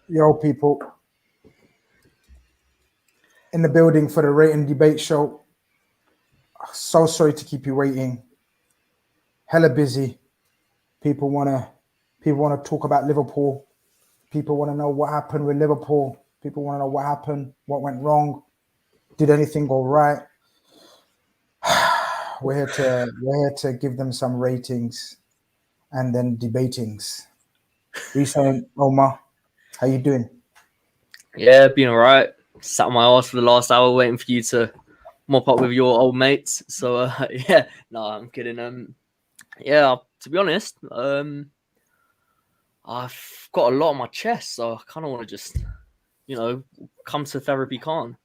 Yo, people. In the building for the rate and debate show. So sorry to keep you waiting. Hella busy. People wanna talk about Liverpool. People want to know what happened with Liverpool. People want to know what happened, what went wrong. Did anything go right? We're here to give them some ratings and then debatings. Grizz and Omar, how you doing? Yeah, been all right. Sat on my ass for the last hour waiting for you to mop up with your old mates. So yeah, no, I'm kidding. Yeah, to be honest, I've got a lot on my chest, so I kind of want to just, come to therapy, Khan.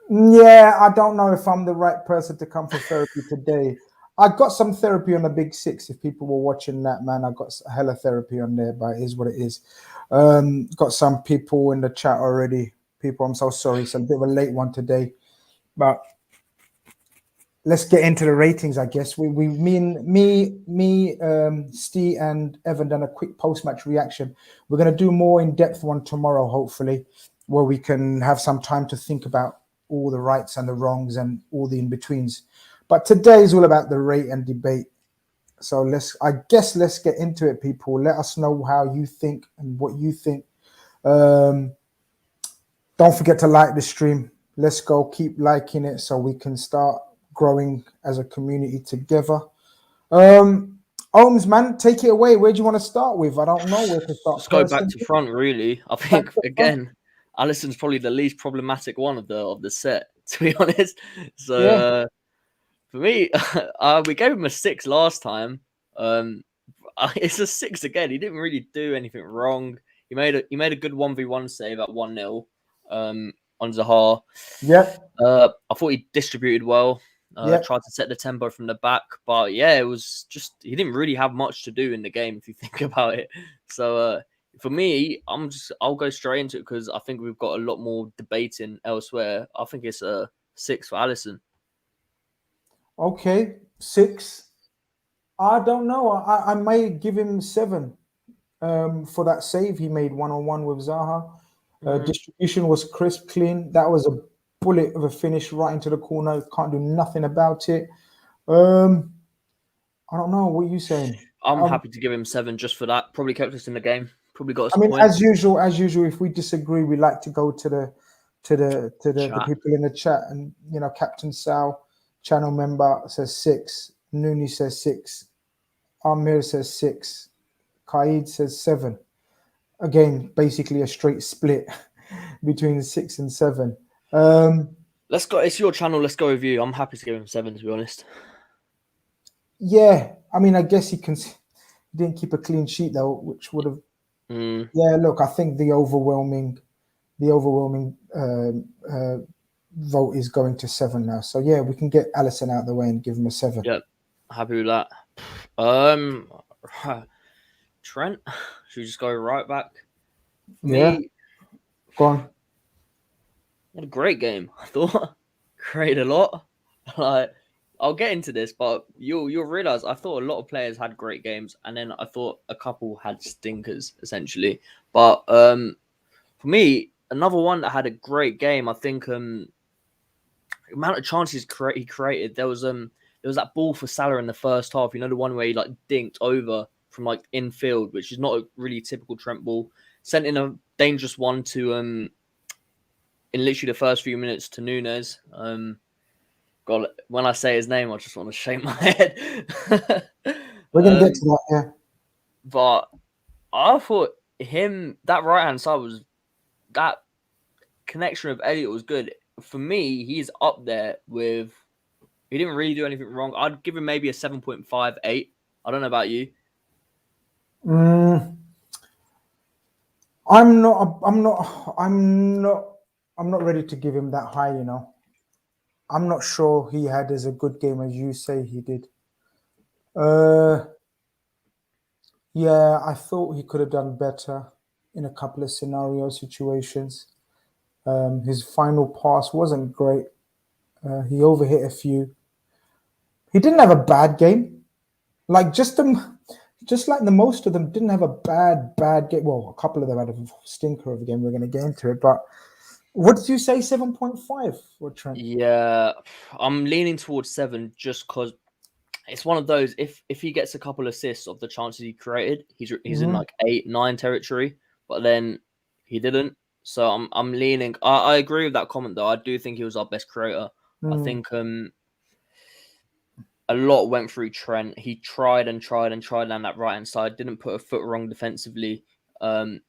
Yeah, I don't know if I'm the right person to come for therapy today. I got some therapy on the Big Six. If people were watching that, man, I got a hella therapy on there, but it is what it is. Got some people in the chat already. People, I'm so sorry. It's a bit of a late one today, but let's get into the ratings. I guess me, Steve and Evan done a quick post-match reaction. We're gonna do more in-depth one tomorrow, hopefully, where we can have some time to think about all the rights and the wrongs and all the in-betweens. But today is all about the rate and debate. So let's get into it, people. Let us know how you think and what you think. Don't forget to like the stream. Let's go keep liking it so we can start growing as a community together. Ohms, man, take it away. Where do you want to start with? I don't know where to start. Let's go back to front, really. I think again, Alisson's probably the least problematic one of the set, to be honest. So yeah. For me, we gave him a 6 last time. It's a 6 again. He didn't really do anything wrong. He made a good 1v1 save at 1-0 on Zaha. Yeah. I thought he distributed well. Tried to set the tempo from the back, but yeah, it was just he didn't really have much to do in the game if you think about it. So for me, I'll go straight into it because I think we've got a lot more debating elsewhere. I think it's a 6 for Alisson. Okay, 6. I don't know. I may give him 7 for that save he made 1-on-1 with Zaha. Distribution was crisp, clean. That was a bullet of a finish right into the corner. Can't do nothing about it. I don't know. What are you saying? I'm happy to give him 7 just for that. Probably kept us in the game. Probably got us. I mean, as usual, if we disagree, we like to go to the people in the chat, and Captain Sal, channel member, says 6. Nooni says 6. Amir says 6. Qaid says 7. Again, basically a straight split between 6 and 7. Let's go. It's your channel. Let's go with you. I'm happy to give him 7, to be honest. Yeah, I mean, I guess he didn't keep a clean sheet though, which would have. Yeah, look, I think the overwhelming vote is going to 7 now. So yeah, we can get Alisson out of the way and give him a 7. Yeah, happy with that. Trent, should we just go right back? Me, go on. What a great game! I thought created a lot. Like, I'll get into this, but you'll realize I thought a lot of players had great games, and then I thought a couple had stinkers essentially. But for me, another one that had a great game. I think the amount of chances he created. There was that ball for Salah in the first half. The one where he like dinked over from infield, which is not a really typical Trent ball. Sent in a dangerous one to in literally the first few minutes to Nunez. God, when I say his name, I just want to shake my head. We're gonna get to that, yeah. But I thought that right hand side was that connection with Elliott was good. For me, he's up there with. He didn't really do anything wrong. I'd give him maybe a 7.58. I don't know about you. I'm not ready to give him that high, I'm not sure he had as a good game as you say he did. Yeah, I thought he could have done better in a couple of situations. His final pass wasn't great. He overhit a few. He didn't have a bad game. Like just just like the most of them didn't have a bad game. Well, a couple of them had a stinker of a game. We're going to get into it, but what did you say? 7.5 for Trent? Yeah, I'm leaning towards 7 just because it's one of those. If he gets a couple assists of the chances he created, he's in like 8-9 territory. But then he didn't. So I'm leaning. I agree with that comment though. I do think he was our best creator. I think a lot went through Trent. He tried and tried and tried down that right hand side. Didn't put a foot wrong defensively. I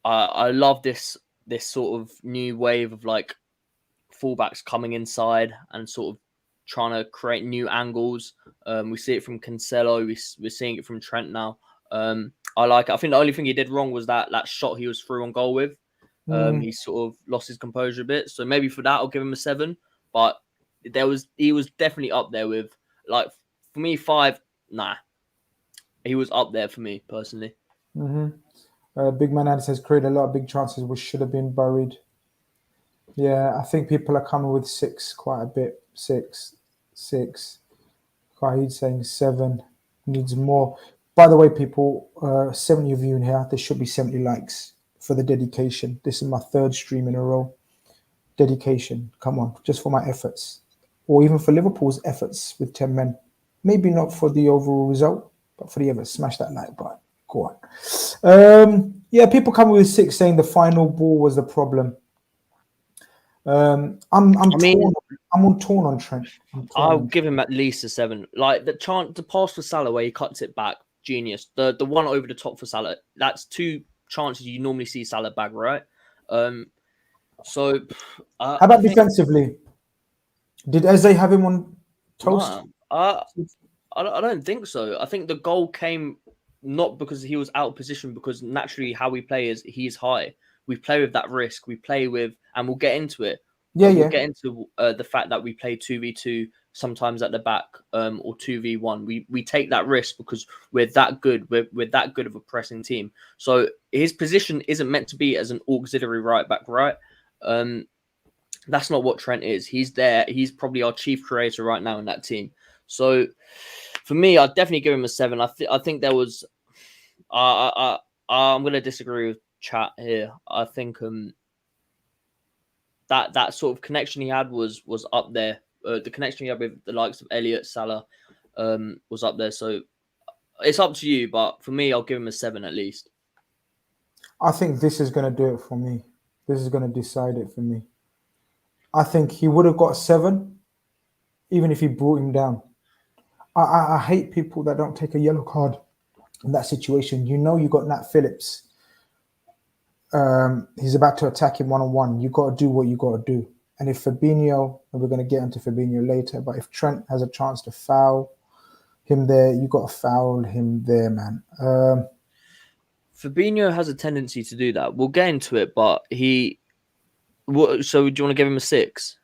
love this sort of new wave of like fullbacks coming inside and sort of trying to create new angles. We see it from Cancelo. We're seeing it from Trent now. I like it. I think the only thing he did wrong was that shot he was through on goal with. He sort of lost his composure a bit. So maybe for that, I'll give him a 7. But he was definitely up there with, like, for me, 5. Nah, he was up there for me personally. Big Man Ad says created a lot of big chances which should have been buried. Yeah, I think people are coming with 6 quite a bit. 6. Kahid saying 7 needs more. By the way, people, 70 of you in here, there should be 70 likes for the dedication. This is my 3rd stream in a row. Dedication, come on, just for my efforts. Or even for Liverpool's efforts with 10 men. Maybe not for the overall result, but for the efforts. Smash that like button. Go on. Yeah, people coming with 6 saying the final ball was the problem. I'm torn on Trent. I'll give him at least a 7. Like the pass for Salah where he cuts it back, genius. The one over the top for Salah, that's 2 chances you normally see Salah bag, right? So how about defensively? Did Eze have him on toast? I don't think so. I think the goal came not because he was out of position, because naturally how we play is he's high. We play with that risk. We play with, and we'll get into it. We'll get into the fact that we play 2v2 sometimes at the back, or 2v1. We take that risk because we're that good. We're that good of a pressing team. So his position isn't meant to be as an auxiliary right back, right? That's not what Trent is. He's there. He's probably our chief creator right now in that team. So for me, I'd definitely give him a 7. I think there was. I'm going to disagree with chat here. I think that sort of connection he had was up there. The connection he had with the likes of Elliott, Salah, was up there. So it's up to you, but for me, I'll give him a 7 at least. I think this is going to do it for me. This is going to decide it for me. I think he would have got 7, even if he brought him down. I hate people that don't take a yellow card in that situation. You know, you got Nat Phillips. He's about to attack him one-on-one. You got to do what you got to do. And if Fabinho, and we're going to get into Fabinho later, but if Trent has a chance to foul him there, you got to foul him there, man. Fabinho has a tendency to do that. We'll get into it, but so do you want to give him a 6?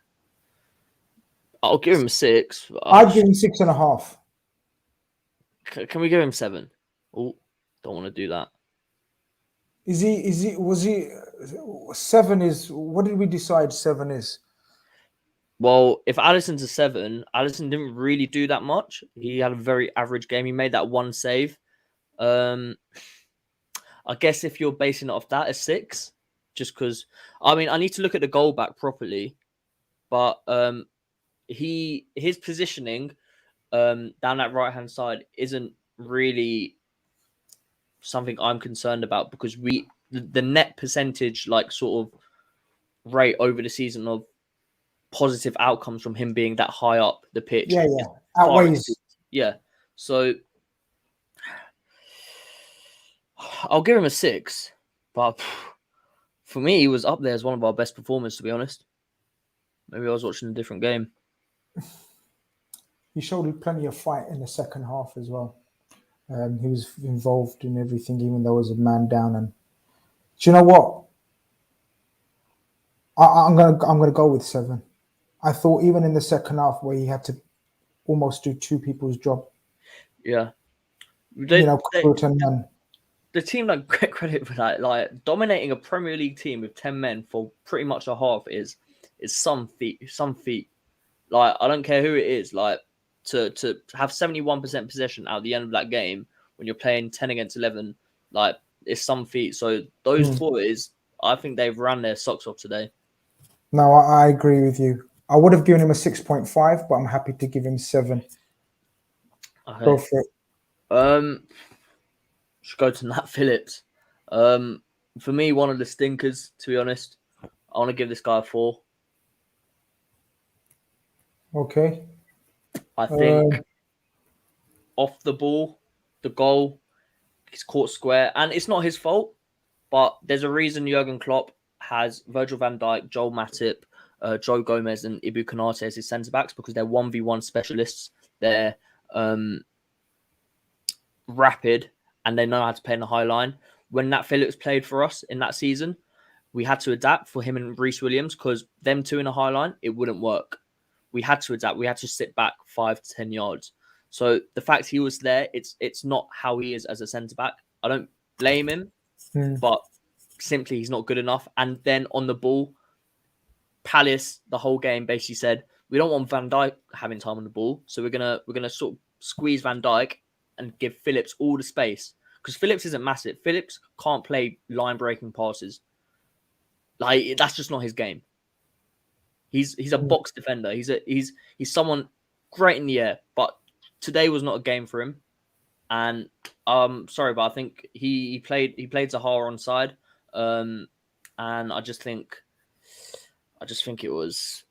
I'll give him a 6. I'd give him 6.5. Can we give him 7? Oh, don't want to do that. Was he 7 is, what did we decide 7 is? Well, if Alisson's a 7, Alisson didn't really do that much. He had a very average game. He made that 1 save. I guess if you're basing it off that, a 6, just because, I mean, I need to look at the goal back properly, but his positioning down that right-hand side isn't really something I'm concerned about, because the net percentage, like, sort of rate over the season of positive outcomes from him being that high up the pitch. Outweighs. Yeah. So I'll give him a 6, but for me, he was up there as one of our best performers, to be honest. Maybe I was watching a different game. He showed plenty of fight in the second half as well. He was involved in everything, even though there was a man down. And do you know what? I'm gonna go with 7. I thought even in the second half where he had to almost do 2 people's job. Yeah. The team that get credit for that, like dominating a Premier League team with 10 men for pretty much a half is some feat. Like, I don't care who it is, like to have 71% possession at the end of that game when you're playing 10 against 11, like it's some feat. So those forwards, I think they've run their socks off today. No, I agree with you. I would have given him a 6.5, but I'm happy to give him 7. Okay. Go for it. Should go to Nat Phillips. For me, one of the stinkers, to be honest. I want to give this guy a 4. Okay. I think off the ball, the goal, he's caught square, and it's not his fault. But there's a reason Jurgen Klopp has Virgil van Dijk, Joel Matip, Joe Gomez, and Ibu Konate as his centre backs, because they're 1v1 specialists. They're rapid and they know how to play in the high line. When Nat Phillips played for us in that season, we had to adapt for him and Reece Williams, because them two in a high line, it wouldn't work. We had to adapt. We had to sit back 5 to 10 yards. So the fact he was there, it's not how he is as a centre back. I don't blame him, but simply he's not good enough. And then on the ball, Palace the whole game basically said, we don't want Van Dijk having time on the ball, so we're gonna sort of squeeze Van Dijk and give Phillips all the space, because Phillips isn't massive. Phillips can't play line breaking passes. Like, that's just not his game. He's a box defender. He's someone great in the air, but today was not a game for him. And sorry, but I think he played Zaha on side, and I just think it was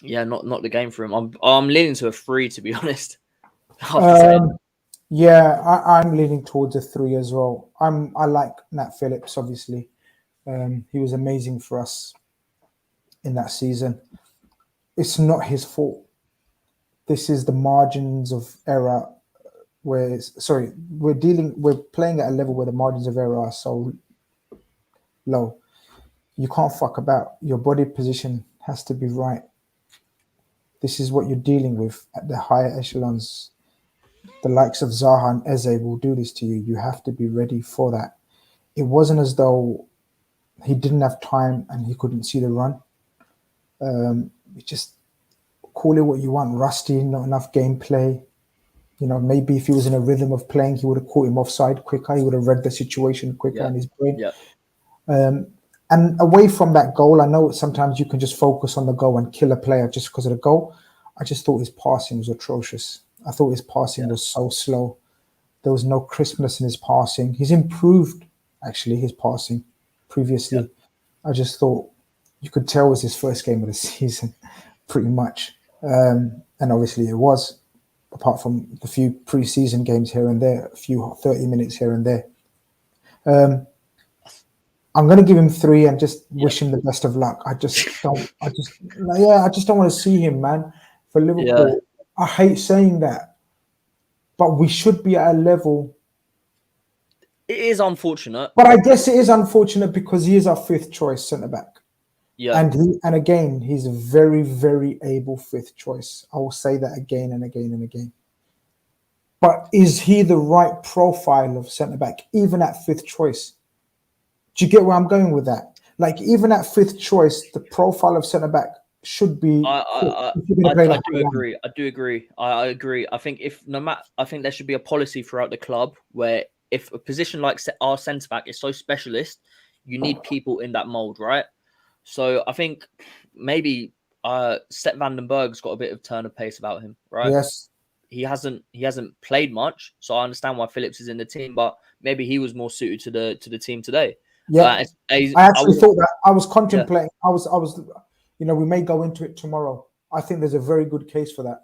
not the game for him. I'm leaning to a 3, to be honest. Yeah, I'm leaning towards a 3 as well. I like Nat Phillips, obviously. He was amazing for us in that season. It's not his fault. This is the margins of error we're playing at a level where the margins of error are so low. You can't fuck about. Your body position has to be right. This is what you're dealing with at the higher echelons. The likes of Zaha and Eze will do this to you. You have to be ready for that. It wasn't as though he didn't have time and he couldn't see the run. Just call it what you want. Rusty, not enough gameplay. You know, maybe if he was in a rhythm of playing, he would have caught him offside quicker. He would have read the situation quicker in his brain. Yeah. And away from that goal, I know sometimes you can just focus on the goal and kill a player just because of the goal. I just thought his passing was atrocious. I thought his passing was so slow. There was no crispness in his passing. He's improved, actually, his passing previously. Yeah. I just thought you could tell it was his first game of the season, pretty much. And obviously it was, apart from the few pre-season games here and there, a few 30 minutes here and there. I'm going to give him 3 and just wish him the best of luck. I just don't want to see him, man, for Liverpool. Yeah. I hate saying that, but we should be at a level. It is unfortunate. But I guess it is unfortunate because he is our 5th choice centre-back. Yeah. And again, he's a very, very able 5th choice. I will say that again and again and again. But is he the right profile of centre-back, even at 5th choice? Do you get where I'm going with that? Like, even at 5th choice, the profile of centre-back should be. I do agree. I agree. I think I think there should be a policy throughout the club where if a position like our centre-back is so specialist, you need people in that mould, right? So I think maybe Sepp van den Berg's got a bit of turn of pace about him, right? Yes. He hasn't played much, so I understand why Phillips is in the team, but maybe he was more suited to the team today. Yeah, I actually thought that. I was contemplating. Yeah. I was. You know, we may go into it tomorrow. I think there's a very good case for that.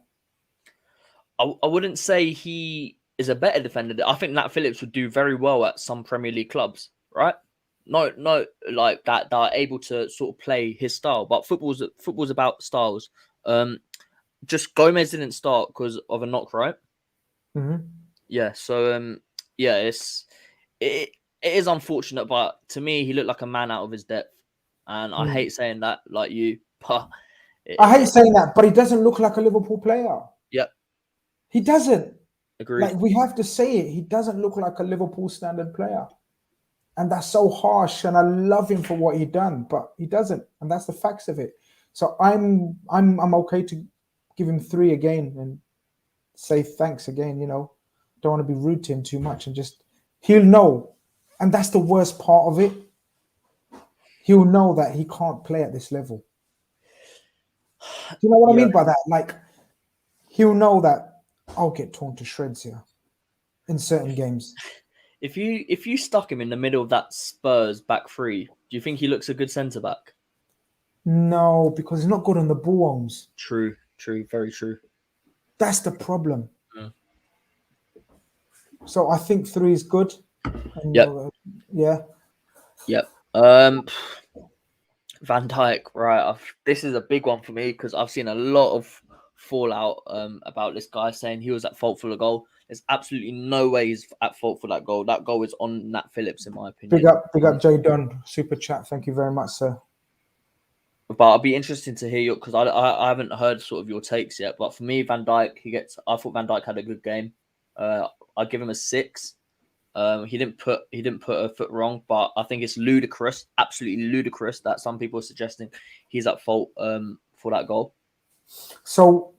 I wouldn't say he is a better defender. I think Nat Phillips would do very well at some Premier League clubs, right? No, like that are able to sort of play his style. But football's about styles. Just Gomez didn't start because of a knock, right? Mm-hmm. Yeah. So it is unfortunate, but to me, he looked like a man out of his depth, and I hate saying that, like you. But I hate saying that, but he doesn't look like a Liverpool player. Yeah, he doesn't. Agreed. Like, we have to say it. He doesn't look like a Liverpool standard player. And that's so harsh, and I love him for what he done, but he doesn't, and that's the facts of it. So I'm okay to give him 3 again and say thanks again. You know, don't want to be rude to him too much, and just he'll know, and that's the worst part of it. He'll know that he can't play at this level. Do you know what I mean by that? Like, he'll know that I'll get torn to shreds here in certain games. If you stuck him in the middle of that Spurs back three, do you think he looks a good centre back? No, because he's not good on the ball arms. True, very true. That's the problem. So I think 3 is good. And yeah. Yep. Van Dijk, right? This is a big one for me because I've seen a lot of fallout about this guy saying he was at fault for the goal. There's absolutely no way he's at fault for that goal. That goal is on Nat Phillips, in my opinion. Big up, Jay Dunn. Super chat. Thank you very much, sir. But I'll be interested to hear your, because I haven't heard sort of your takes yet. But for me, Van Dijk, I thought Van Dijk had a good game. I'd give him a 6. He didn't put a foot wrong, but I think it's ludicrous, absolutely ludicrous, that some people are suggesting he's at fault for that goal. So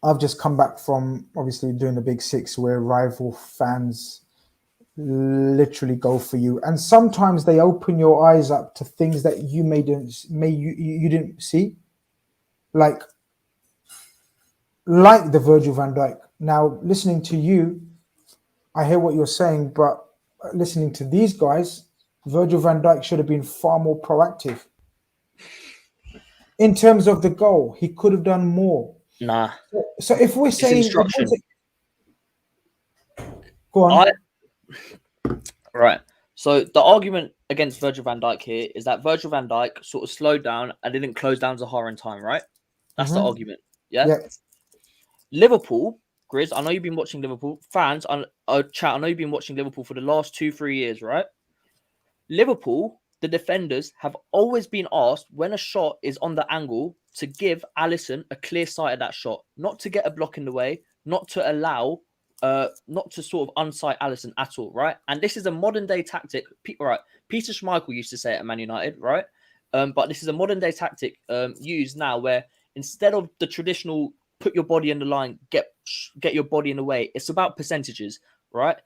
I've just come back from obviously doing the Big 6 where rival fans literally go for you, and sometimes they open your eyes up to things that you you didn't see, like the Virgil van Dijk. Now, listening to you, I hear what you're saying, but listening to these guys, Virgil van Dijk should have been far more proactive. In terms of the goal, he could have done more. Nah. So if we're saying... instruction. Go on. Right. So the argument against Virgil van Dijk here is that Virgil van Dijk sort of slowed down and didn't close down Zaha in time, right? That's the argument. Yeah? Liverpool... Grizz, I know you've been watching Liverpool. Fans, chat, I know you've been watching Liverpool for the last 2-3 years, right? Liverpool, the defenders, have always been asked when a shot is on the angle to give Alisson a clear sight of that shot, not to get a block in the way, not to allow, not to sort of unsight Alisson at all, right? And this is a modern day tactic, right? Peter Schmeichel used to say it at Man United, right? But this is a modern day tactic used now where instead of the traditional put your body in the line, get your body in the way, it's about percentages, right?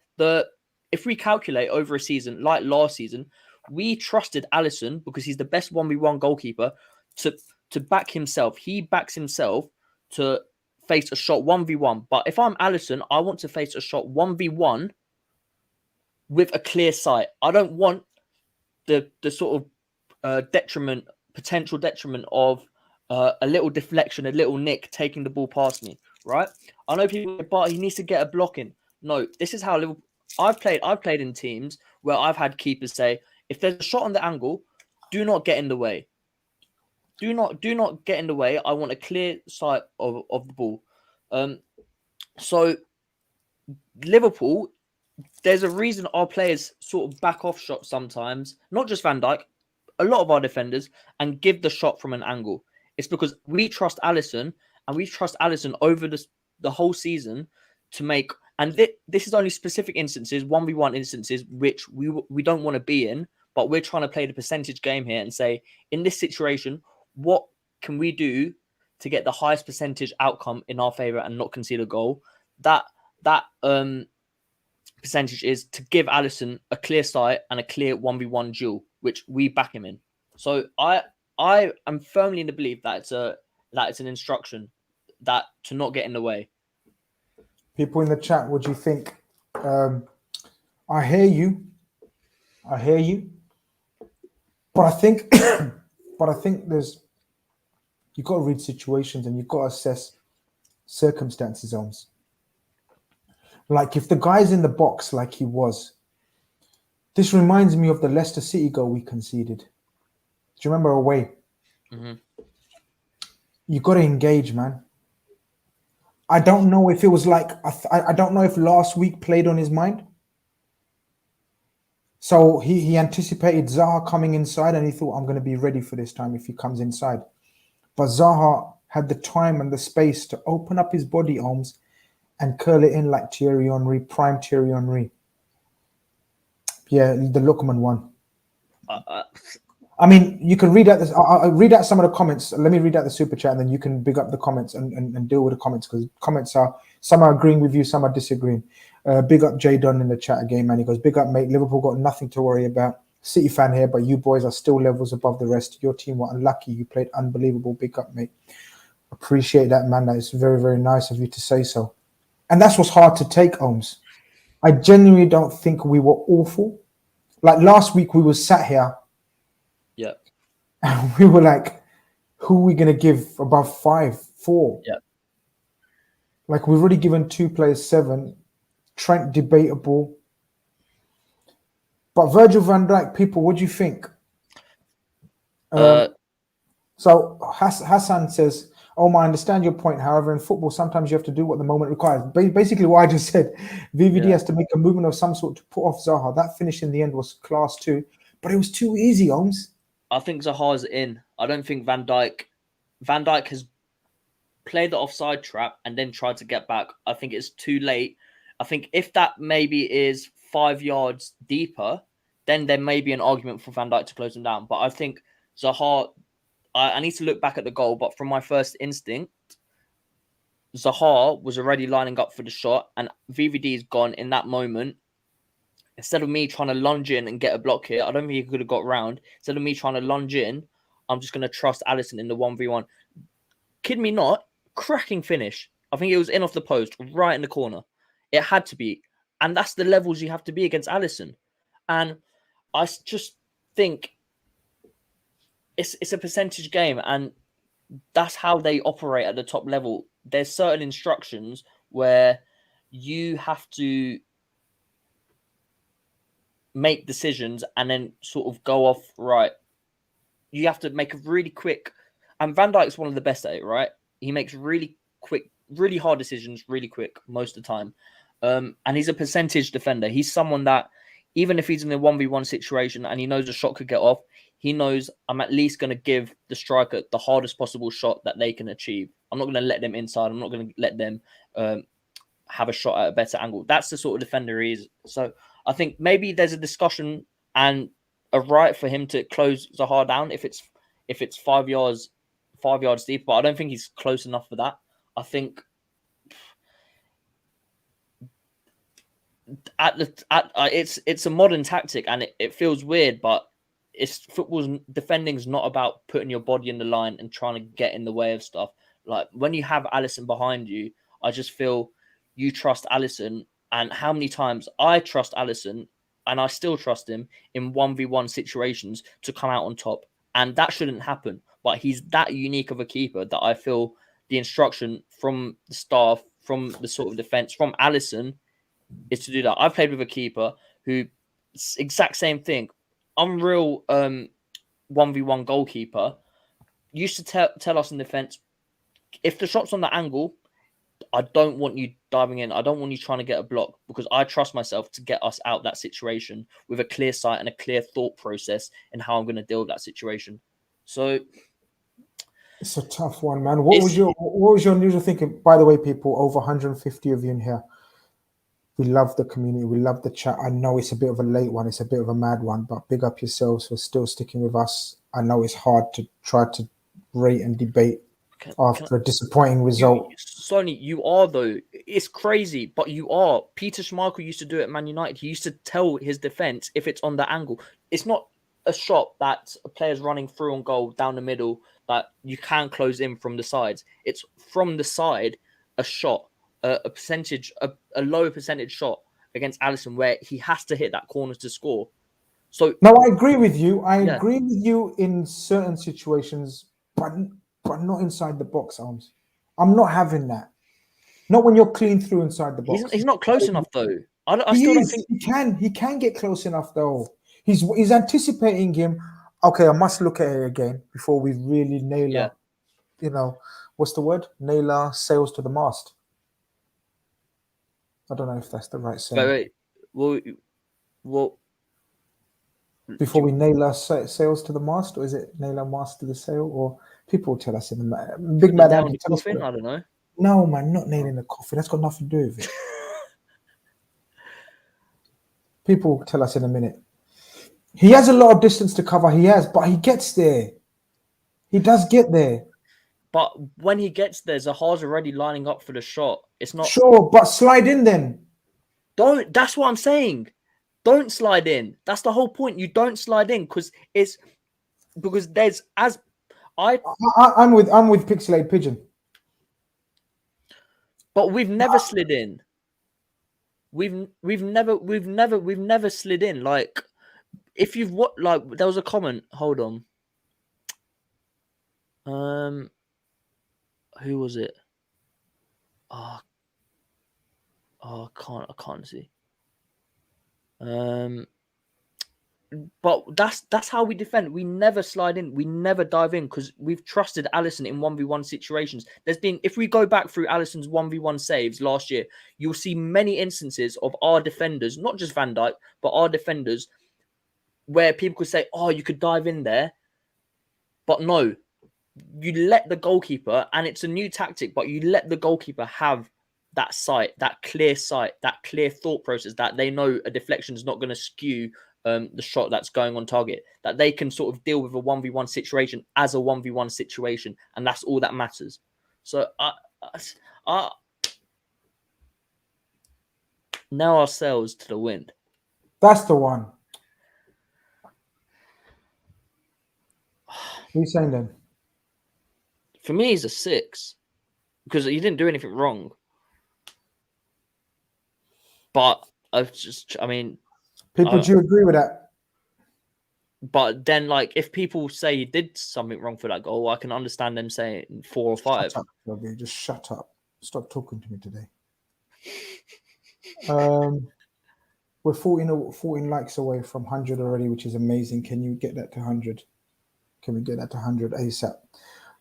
If we calculate over a season, like last season, we trusted Alisson because he's the best 1v1 goalkeeper to back himself. He backs himself to face a shot 1v1. But if I'm Alisson, I want to face a shot 1v1 with a clear sight. I don't want the sort of potential detriment of a little deflection, a little nick taking the ball past me, right? I know people say, but he needs to get a block in. No, this is how Liverpool... I've played in teams where I've had keepers say, if there's a shot on the angle, do not get in the way. Do not get in the way. I want a clear sight of the ball. So Liverpool, there's a reason our players sort of back off shots sometimes, not just Van Dijk, a lot of our defenders, and give the shot from an angle. It's because we trust Alisson, and we trust Alisson over the whole season to make... And this is only specific instances, 1v1 instances, which we don't want to be in, but we're trying to play the percentage game here and say, in this situation, what can we do to get the highest percentage outcome in our favour and not concede a goal? That percentage is to give Alisson a clear sight and a clear 1v1 duel, which we back him in. So I am firmly in the belief that it's an instruction that to not get in the way. People in the chat, what do you think? I hear you, but I think, you've got to read situations and you've got to assess circumstances. Ömz. Like if the guy's in the box, like he was, this reminds me of the Leicester City goal we conceded. Do you remember away? Mm-hmm. You got to engage, man. I don't know if it was like, I don't know if last week played on his mind. So he anticipated Zaha coming inside and he thought, I'm going to be ready for this time if he comes inside. But Zaha had the time and the space to open up his body arms and curl it in like Thierry Henry, prime Thierry Henry. Yeah, the Lookman one. I mean, you can read out this. I'll read out some of the comments. Let me read out the super chat, and then you can big up the comments and deal with the comments, because comments are, some are agreeing with you, some are disagreeing. Big up Jay Dunn in the chat again, man. He goes, big up, mate. Liverpool got nothing to worry about. City fan here, but you boys are still levels above the rest. Your team were unlucky. You played unbelievable. Big up, mate. Appreciate that, man. That is very, very nice of you to say so. And that's what's hard to take, Ömz. I genuinely don't think we were awful. Like last week, we were sat here. Yeah. And we were like, who are we going to give above 5, 4? Yeah. Like, we've already given 2 players 7. Trent, debatable. But Virgil van Dijk, people, what do you think? So Hassan says, I understand your point. However, in football, sometimes you have to do what the moment requires. Basically, what I just said, VVD has to make a movement of some sort to put off Zaha. That finish in the end was class too, but it was too easy, Ömz. I think Zaha's in. I don't think Van Dijk has played the offside trap and then tried to get back. I think it's too late. I think if that maybe is 5 yards deeper, then there may be an argument for Van Dijk to close him down. But I think Zaha, I need to look back at the goal, but from my first instinct, Zaha was already lining up for the shot, and VVD is gone in that moment. Instead of me trying to lunge in and get a block here, I don't think he could have got round. Instead of me trying to lunge in, I'm just going to trust Alisson in the 1v1. Kid me not, cracking finish. I think it was in off the post, right in the corner. It had to be. And that's the levels you have to be against Alisson. And I just think it's a percentage game, and that's how they operate at the top level. There's certain instructions where you have to make decisions and then sort of go off, right. You have to make a really quick, and Van Dijk's one of the best at it, right? He makes really quick, really hard decisions really quick most of the time. And he's a percentage defender. He's someone that, even if he's in a 1v1 situation and he knows a shot could get off, he knows I'm at least going to give the striker the hardest possible shot that they can achieve. I'm not going to let them inside. I'm not going to let them have a shot at a better angle. That's the sort of defender he is. So I think maybe there's a discussion and a right for him to close Zaha down if it's 5 yards deep. But I don't think he's close enough for that. I think it's a modern tactic, and it feels weird, but football's defending's not about putting your body in the line and trying to get in the way of stuff. Like when you have Alisson behind you, I just feel you trust Alisson, and how many times I trust Alisson and I still trust him in 1v1 situations to come out on top, and that shouldn't happen. But he's that unique of a keeper that I feel the instruction from the staff, from the sort of defense, from Alisson, is to do that. I've played with a keeper who, exact same thing, unreal 1v1 goalkeeper, used to tell us in defense, if the shot's on the angle, I don't want you diving in. I don't want you trying to get a block, because I trust myself to get us out that situation with a clear sight and a clear thought process in how I'm going to deal with that situation. So it's a tough one, man. What was your initial thinking? By the way, people, over 150 of you in here. We love the community. We love the chat. I know it's a bit of a late one. It's a bit of a mad one, but big up yourselves for still sticking with us. I know it's hard to try to rate and debate after a disappointing result. Sonny, you are, though. It's crazy, but you are. Peter Schmeichel used to do it at Man United. He used to tell his defense if it's on the angle. It's not a shot that a player's running through on goal down the middle that you can close in from the sides. It's from the side, a shot. A percentage, a lower percentage shot against Alisson where he has to hit that corner to score. So no, I agree with you. I agree with you in certain situations, but not inside the box, Ömz. I'm not having that. Not when you're clean through inside the box. He's not close enough, though. I still don't think he can get close enough, though. He's anticipating him. Okay, I must look at it again before we really nail it. You know, what's the word? Nail sails to the mast. I don't know if that's the right saying. Wait. Well, before we nail our sails to the mast, or is it nail our mast to the sail? Or people tell us in the big man. I don't know. No, man, not nailing the coffin. That's got nothing to do with it. People tell us in a minute. He has a lot of distance to cover. He has, but he gets there. He does get there. But when he gets there, Zaha's already lining up for the shot. It's not Sure, but slide in then. Don't. That's what I'm saying. Don't slide in. That's the whole point. You don't slide in because there's I'm with Pixelate Pigeon. But we've never slid in. We've never slid in. Like, if you've what, like, there was a comment. Hold on. Who was it? I can't see. But that's how we defend. We never slide in. We never dive in because we've trusted Alisson in 1v1 situations. If we go back through Alisson's 1v1 saves last year, you'll see many instances of our defenders, not just Van Dijk, but our defenders, where people could say, "Oh, you could dive in there," but no, you let the goalkeeper, and it's a new tactic, but you let the goalkeeper have that clear thought process that they know a deflection is not going to skew the shot that's going on target, that they can sort of deal with a 1v1 situation as a 1v1 situation, and that's all that matters. So now ourselves to the wind. That's the one. What are you saying then? For me, he's a 6 because he didn't do anything wrong. But people, do you agree with that? But then, like, if people say he did something wrong for that goal, I can understand them saying 4 or 5. Shut up, Robbie. Just shut up. Stop talking to me today. We're 14 likes away from 100 already, which is amazing. Can you get that to 100? Can we get that to 100 ASAP?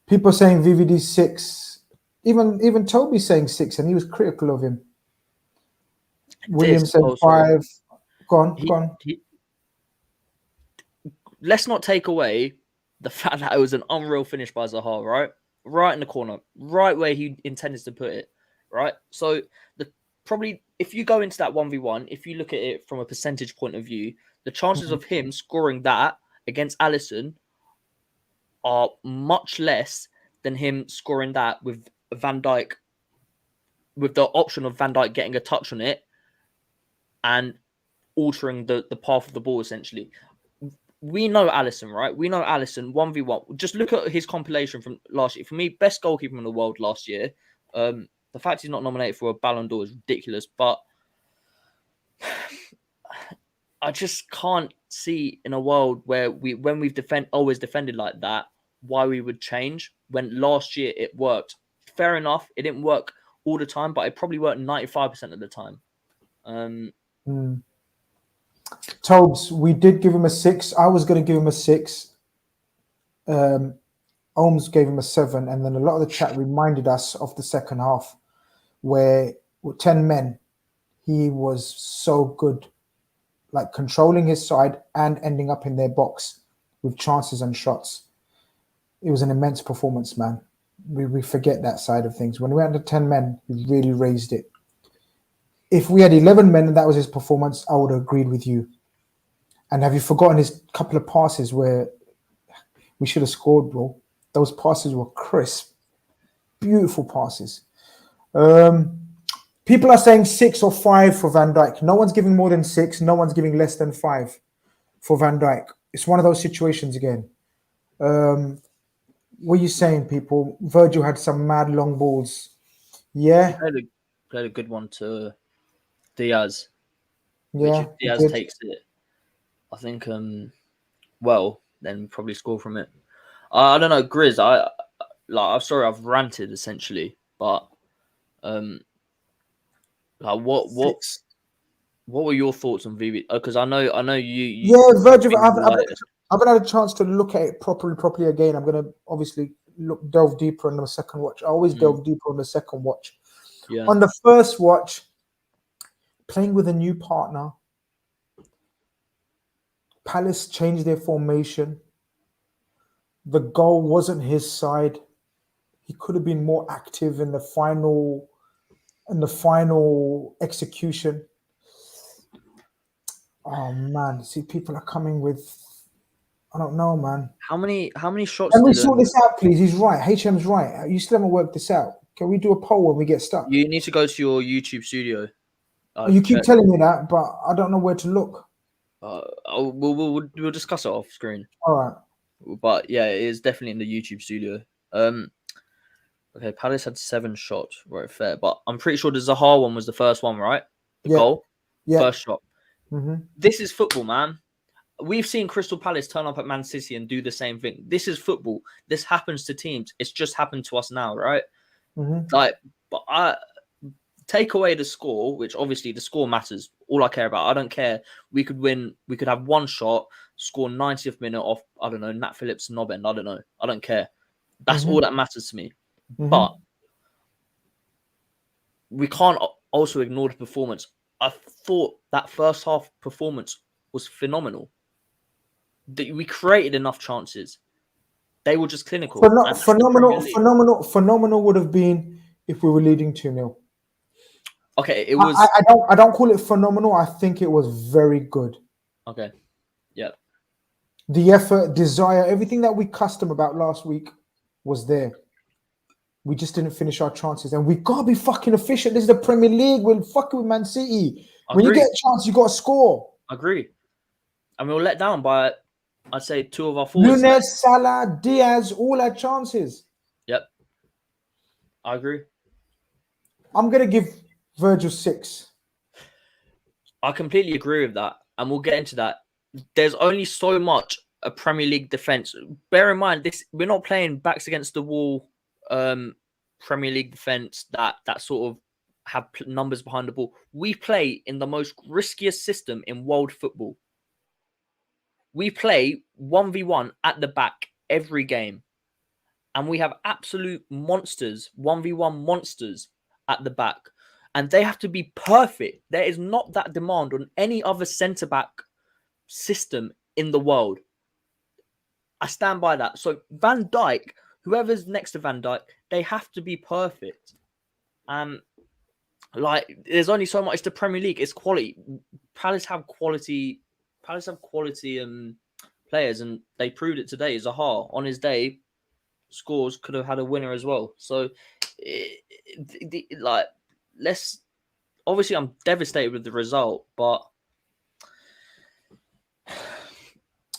People saying VVD 6. Even Toby's saying 6, and he was critical of him. William said 5. Go on. Let's not take away the fact that it was an unreal finish by Zaha, right? Right in the corner, right where he intended to put it, right? So probably if you go into that 1v1, if you look at it from a percentage point of view, the chances of him scoring that against Alisson are much less than him scoring that with Van Dijk, with the option of Van Dijk getting a touch on it and altering the path of the ball, essentially. We know Alisson, right? We know Alisson 1v1. Just look at his compilation from last year. For me, best goalkeeper in the world last year. The fact he's not nominated for a Ballon d'Or is ridiculous, but I just can't see in a world where when we've always defended like that, why we would change when last year it worked. Fair enough, it didn't work all the time, but it probably worked 95% of the time. Tobes, we did give him a 6. I was going to give him a 6. Ömz gave him a 7, and then a lot of the chat reminded us of the second half where with 10 men, he was so good, like controlling his side and ending up in their box with chances and shots. It was an immense performance, man. We forget that side of things. When we went to 10 men, he really raised it. If we had 11 men and that was his performance, I would have agreed with you. And have you forgotten his couple of passes where we should have scored, bro? Those passes were crisp. Beautiful passes. People are saying 6 or 5 for Van Dijk. No one's giving more than 6. No one's giving less than 5 for Van Dijk. It's one of those situations again. What are you saying, people? Virgil had some mad long balls. Yeah. Played a good one to Diaz. Yeah. Which Diaz takes it, I think, then probably score from it. I don't know, Grizz. I'm sorry, I've ranted essentially, but what were your thoughts on VV? Because I know you. Yeah, Virgil. I haven't had a chance to look at it properly again. I'm gonna obviously delve deeper on the second watch. I always delve deeper on the second watch. Yeah. On the first watch, playing with a new partner, Palace changed their formation. The goal wasn't his side. He could have been more active in the final execution. Oh man, see, people are coming with. I don't know, man. How many shots Can we did sort this out, please? He's right. HM's right. You still haven't worked this out. Can we do a poll when we get stuck? you need to go to your YouTube studio? You keep telling me that, but I don't know where to look. We'll discuss it off screen. All right. But yeah, it is definitely in the YouTube studio. Okay, Palace had 7 shots. Right, fair. But I'm pretty sure the Zaha one was the first one, right? The goal? Yeah. First shot. Mm-hmm. This is football, man. We've seen Crystal Palace turn up at Man City and do the same thing. This is football. This happens to teams. It's just happened to us now, right? Mm-hmm. But I take away the score, which obviously the score matters. All I care about. I don't care. We could win. We could have one shot, score 90th minute off, I don't know, Nat Phillips knob end. I don't know. I don't care. That's all that matters to me. Mm-hmm. But we can't also ignore the performance. I thought that first half performance was phenomenal. We created enough chances. They were just clinical. Phenomenal would have been if we were leading 2-0. Okay, it was. I don't call it phenomenal. I think it was very good. Okay, yeah. The effort, desire, everything that we cussed them about last week was there. We just didn't finish our chances, and we gotta be fucking efficient. This is the Premier League. We're fucking with Man City. When you get a chance, you gotta score. Agree. And we were let down by, I'd say, 2 of our forwards. Nunez, Salah, Diaz, all had chances. Yep. I agree. I'm going to give Virgil 6. I completely agree with that. And we'll get into that. There's only so much a Premier League defence. Bear in mind, we're not playing backs against the wall Premier League defence that sort of have numbers behind the ball. We play in the most riskiest system in world football. We play 1v1 at the back every game. And we have absolute monsters, 1v1 monsters at the back. And they have to be perfect. There is not that demand on any other centre-back system in the world. I stand by that. So Van Dijk, whoever's next to Van Dijk, they have to be perfect. There's only so much the Premier League. It's quality. Palace have quality players, and they proved it today. Zaha, on his day, scores, could have had a winner as well. So, obviously, I'm devastated with the result, but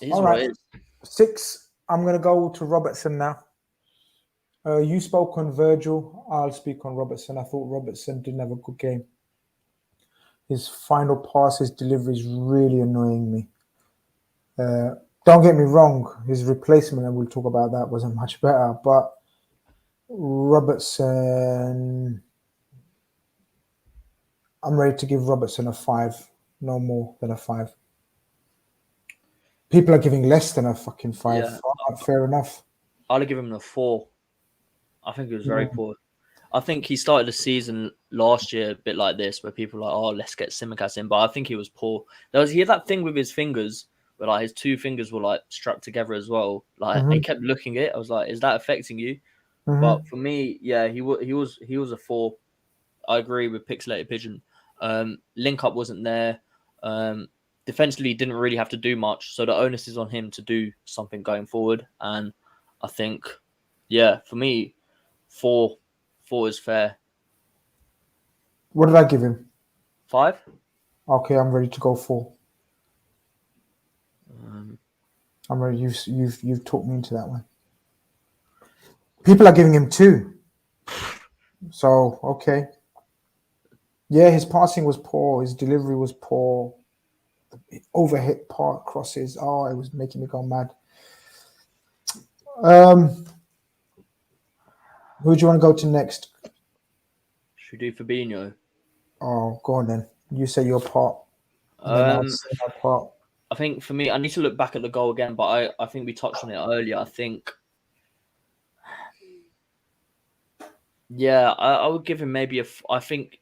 it is what it is. 6. I'm going to go to Robertson now. You spoke on Virgil. I'll speak on Robertson. I thought Robertson didn't have a good game. His final pass, his delivery is really annoying me. Don't get me wrong, his replacement, and we'll talk about that, wasn't much better. But Robertson, I'm ready to give Robertson a 5. No more than a 5. People are giving less than a fucking 5. Yeah. Fair enough. I'll give him a 4. I think it was very poor. I think he started the season last year a bit like this, where people were like, oh, let's get Tsimikas in. But I think he was poor. He had that thing with his fingers, where like his 2 fingers were like strapped together as well. Like he kept looking at it. I was like, is that affecting you? But for me, yeah, he was a 4. I agree with Pixelated Pigeon. Link up wasn't there. Defensively, didn't really have to do much. So the onus is on him to do something going forward. And I think, yeah, for me, 4 is fair. What did I give him? 5. Okay, I'm ready to go 4. I'm ready. You've talked me into that one. People are giving him 2. So okay. Yeah, his passing was poor. His delivery was poor. The overhit part crosses. Oh, it was making me go mad. Who do you want to go to next? Should we do Fabinho? Oh, go on then. You say your part. I say my part. I think for me, I need to look back at the goal again, but I think we touched on it earlier. I think, yeah, I would give him maybe I think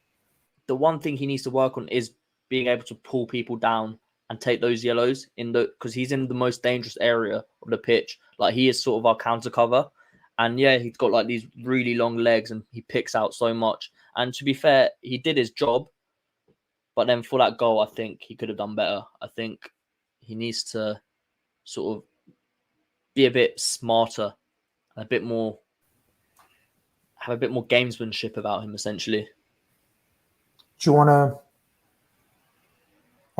the one thing he needs to work on is being able to pull people down and take those yellows because he's in the most dangerous area of the pitch. Like he is sort of our counter cover. And yeah, he's got like these really long legs and he picks out so much. And to be fair, he did his job. But then for that goal, I think he could have done better. I think he needs to sort of be a bit smarter, have a bit more gamesmanship about him, essentially. Do you want to?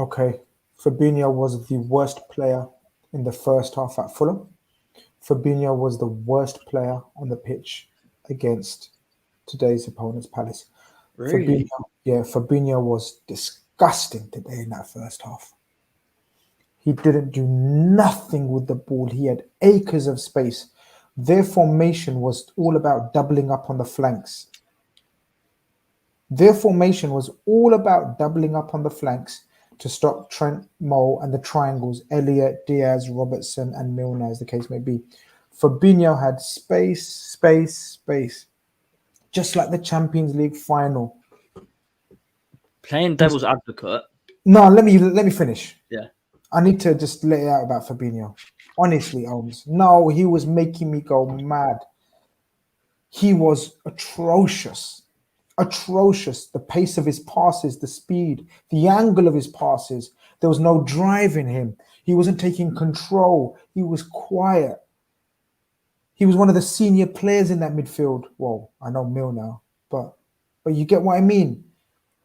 Okay, Fabinho was the worst player in the first half at Fulham. Fabinho was the worst player on the pitch against today's opponent's Palace. Really? Fabinho was disgusting today in that first half. He didn't do nothing with the ball. He had acres of space. Their formation was all about doubling up on the flanks. To stop Trent, Mo, and the triangles, Elliott, Diaz, Robertson, and Milner, as the case may be. Fabinho had space. Just like the Champions League final. Playing devil's advocate. No, let me finish. Yeah. I need to just lay it out about Fabinho. Honestly, Ömz. No, he was making me go mad. He was atrocious. The pace of his passes, the speed, the angle of his passes. There was no drive in him. He wasn't taking control. He was quiet. He was one of the senior players in that midfield. Well, I know Milner, but you get what I mean.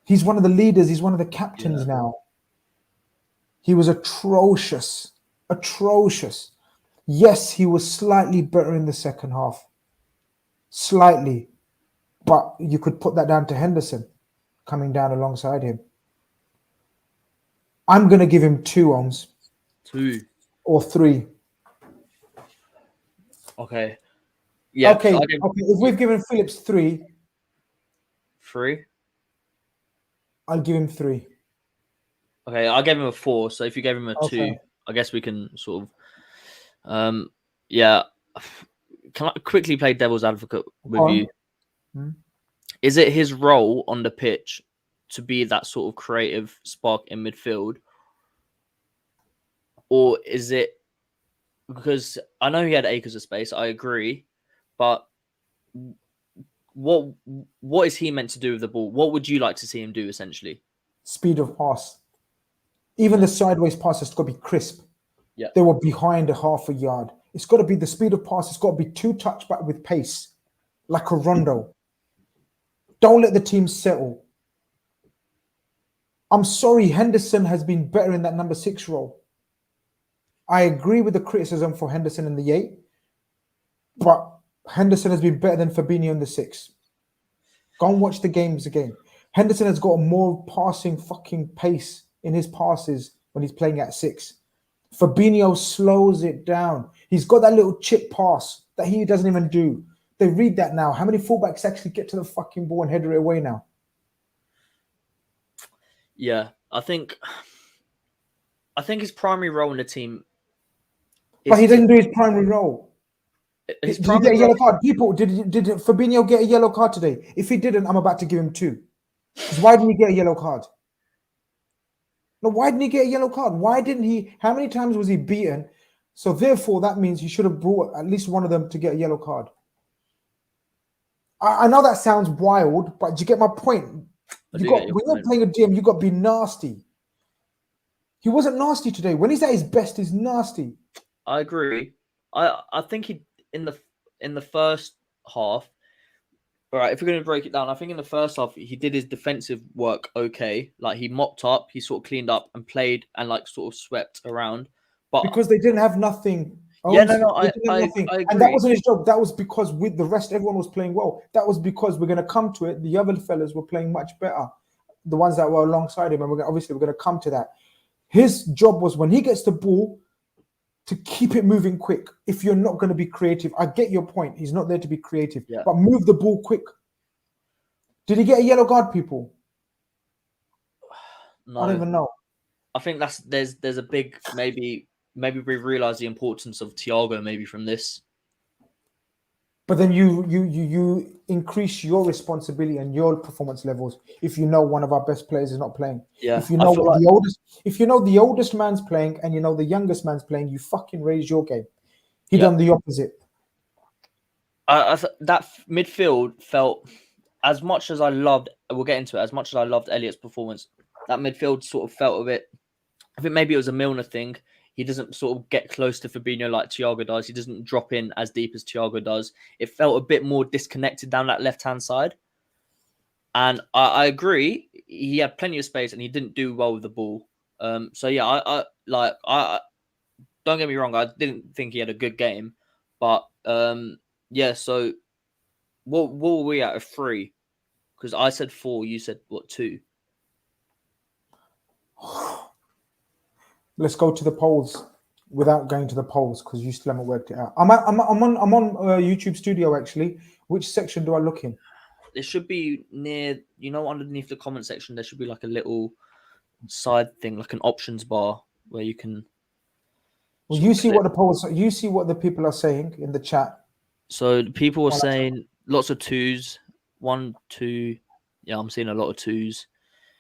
He's one of the leaders. He's one of the captains now. He was atrocious. Yes, he was slightly better in the second half. Slightly. But you could put that down to Henderson coming down alongside him. I'm going to give him 2, Ömz. 2. Or 3. Okay. Yeah. Okay. If we've given Phillips 3. 3? I'll give him 3. Okay, I gave him a 4. So if you gave him a 2, I guess we can sort of... yeah. Can I quickly play devil's advocate with you? Is it his role on the pitch to be that sort of creative spark in midfield? Or is it because I know he had acres of space, I agree, but what is he meant to do with the ball? What would you like to see him do essentially? Speed of pass. Even the sideways pass has got to be crisp. Yeah. They were behind a half a yard. It's got to be the speed of pass. It's got to be 2 touchback with pace, like a rondo. Don't let the team settle. I'm sorry, Henderson has been better in that number 6 role. I agree with the criticism for Henderson in the 8, but Henderson has been better than Fabinho in the 6. Go and watch the games again. Henderson has got more passing fucking pace in his passes when he's playing at 6. Fabinho slows it down. He's got that little chip pass that he doesn't even do. They read that now. How many fullbacks actually get to the fucking ball and header it away now? Yeah, I think his primary role in the team. But he didn't do his primary role. Did he get a yellow card? People, did Fabinho get a yellow card today? If he didn't, I'm about to give him 2. Because why didn't he get a yellow card? No, why didn't he get a yellow card? Why didn't he? How many times was he beaten? So therefore, that means he should have brought at least one of them to get a yellow card. I know that sounds wild, but you get my point. When you're playing a DM, you got to be nasty. He wasn't nasty today. When he's at his best, he's nasty. I agree. I think he in the first half. All right, if we're going to break it down, I think in the first half he did his defensive work okay. Like he mopped up, he sort of cleaned up and played and like sort of swept around. But because they didn't have nothing. I agree. And that wasn't his job. That was because with the rest, everyone was playing well. That was because we're going to come to it. The other fellas were playing much better. The ones that were alongside him. And we're going to come to that. His job was when he gets the ball to keep it moving quick. If you're not going to be creative, I get your point. He's not there to be creative, but move the ball quick. Did he get a yellow card, people? No. I don't even know. I think there's a big maybe we realize the importance of Thiago maybe from this. But then you increase your responsibility and your performance levels if you know one of our best players is not playing. Yeah. If you know the oldest man's playing and you know the youngest man's playing, you fucking raise your game. He done the opposite. That midfield felt as much as I loved. We'll get into it. As much as I loved Elliott's performance, that midfield sort of felt a bit. I think maybe it was a Milner thing. He doesn't sort of get close to Fabinho like Thiago does. He doesn't drop in as deep as Thiago does. It felt a bit more disconnected down that left-hand side. And I agree. He had plenty of space and he didn't do well with the ball. So yeah, I don't get me wrong. I didn't think he had a good game, but yeah. So what were we at, a 3? Because I said 4. You said what, 2? Let's go to the polls without going to the polls because you still haven't worked it out. I'm on YouTube Studio actually. Which section do I look in? It should be near, underneath the comment section. There should be like a little side thing, like an options bar where you can. Well, you see what the polls. You see what the people are saying in the chat. So the people are saying lots of 2s, 1, 2. Yeah, I'm seeing a lot of 2s.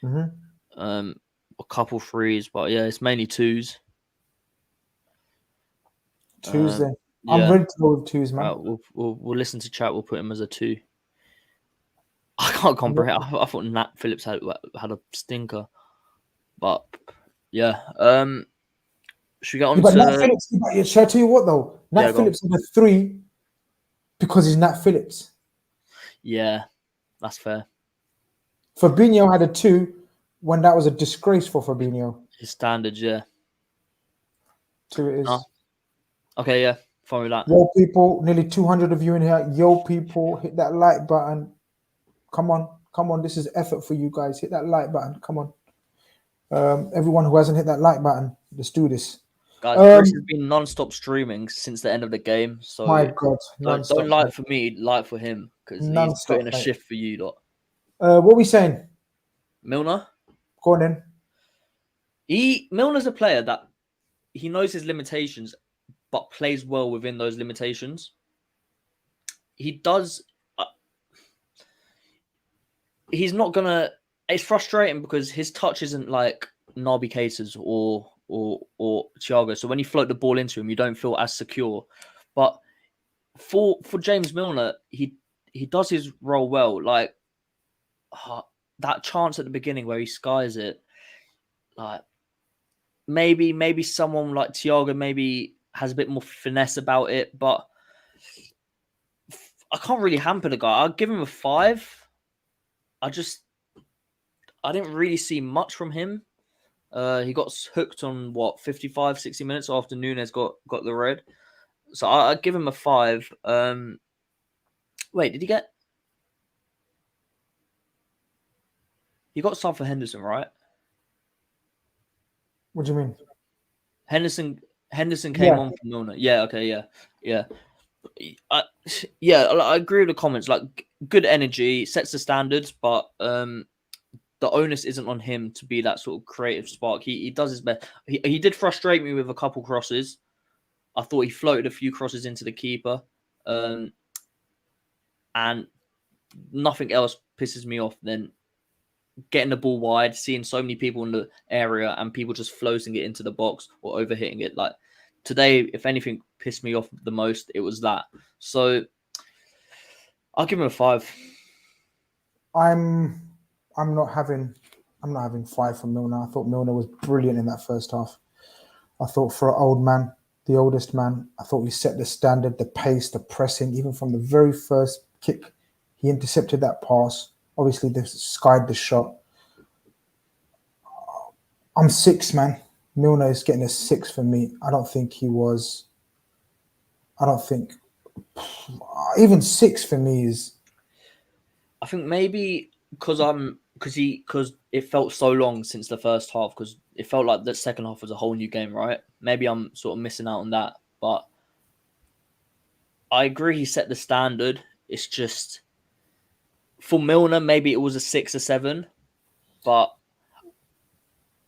Mm-hmm. A couple 3s, but yeah, it's mainly 2s. Tuesday. Yeah. I'm ready to go with 2s, man. Right, we'll listen to chat. We'll put him as a 2. I can't comprehend. I thought Nat Phillips had a stinker, but yeah. Should we get on to Nat Phillips? Should I tell you what though? Nat Phillips had a 3 because he's Nat Phillips. Yeah, that's fair. Fabinho had a 2 when that was a disgrace for Fabinho. His standards, yeah. 2 it is. Oh. Okay, yeah. Fine with that. Yo, people, nearly 200 of you in here. Yo, people, hit that like button. Come on. This is effort for you guys. Hit that like button. Come on. Everyone who hasn't hit that like button, let's do this. Guys, Grizz has been non-stop streaming since the end of the game. So my God, don't like for me, like for him because he's putting a shift for you lot. What are we saying? Milner? Go on in. Milner's a player that he knows his limitations, but plays well within those limitations. He does. He's not gonna. It's frustrating because his touch isn't like Naby Keita's or Thiago. So when you float the ball into him, you don't feel as secure. But for James Milner, he does his role well. Like that chance at the beginning where he skies it, like maybe someone like Thiago maybe has a bit more finesse about it, but I can't really hamper the guy. I'll give him a 5. I didn't really see much from him. He got hooked on 55, 60 minutes after Nunez got the red. So I'd give him a 5. Wait, did he get? He got some for Henderson, right? What do you mean? Henderson came on for Milner. Yeah, okay, yeah. I agree with the comments. Like, good energy, sets the standards, but the onus isn't on him to be that sort of creative spark. He does his best. He did frustrate me with a couple crosses. I thought he floated a few crosses into the keeper, and nothing else pisses me off than getting the ball wide, seeing so many people in the area, and people just floating it into the box or overhitting it. Like today, if anything pissed me off the most, it was that. So I'll give him a 5. I'm not having 5 for Milner. I thought Milner was brilliant in that first half. I thought for an old man, the oldest man, I thought we set the standard, the pace, the pressing, even from the very first kick. He intercepted that pass. Obviously, they skied the shot. I'm 6, man. Milner is getting a 6 for me. I don't think even 6 for me is. I think maybe because it felt so long since the first half, because it felt like the second half was a whole new game, right? Maybe I'm sort of missing out on that, but I agree he set the standard. It's just for Milner, maybe it was a 6 or 7, but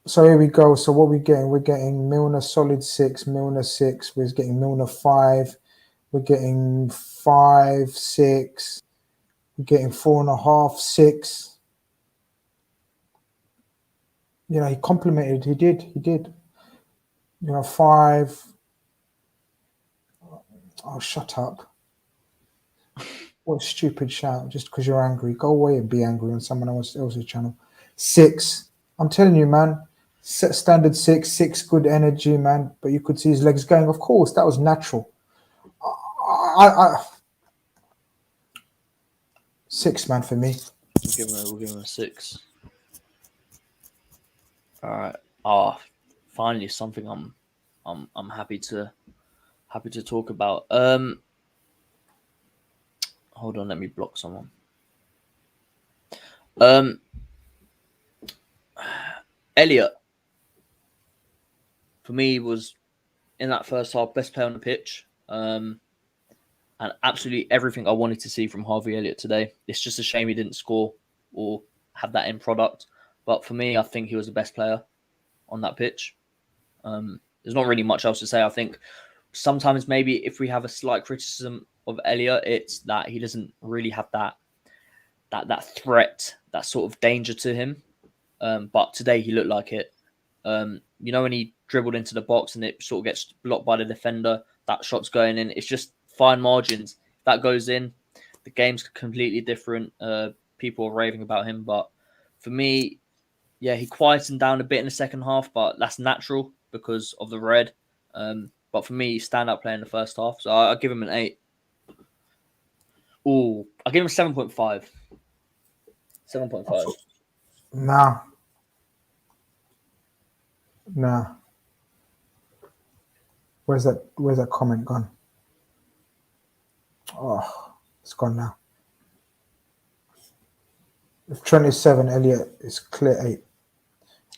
so here we go. So what we're getting? We're getting Milner solid 6, Milner 6. We're getting Milner 5. We're getting 5, 6. We're getting 4.5, 6. You know, he complimented. He did. 5. Oh, shut up. What a stupid shout. Just because you're angry. Go away and be angry on someone else's channel. 6. I'm telling you, man. Set standard six, good energy, man. But you could see his legs going. Of course, that was natural. I 6, man, for me. We'll give him a 6. All right. Oh, finally something I'm happy to talk about. Hold on, let me block someone. Elliott, for me, was in that first half best player on the pitch. And absolutely everything I wanted to see from Harvey Elliott today. It's just a shame he didn't score or have that end product. But for me, I think he was the best player on that pitch. There's not really much else to say. I think sometimes maybe if we have a slight criticism of Elliott, it's that he doesn't really have that threat, that sort of danger to him. But today he looked like it. You know, when he dribbled into the box and it sort of gets blocked by the defender, that shot's going in. It's just fine margins. If that goes in, the game's completely different. People are raving about him. But for me, yeah, he quietened down a bit in the second half, but that's natural because of the red. But for me, standout player in the first half. So I'll give him an 8. I'll give him a 7.5. 7.5. Nah. Where's that comment gone? Oh, it's gone now. If Trent is 7, Elliott is clear 8.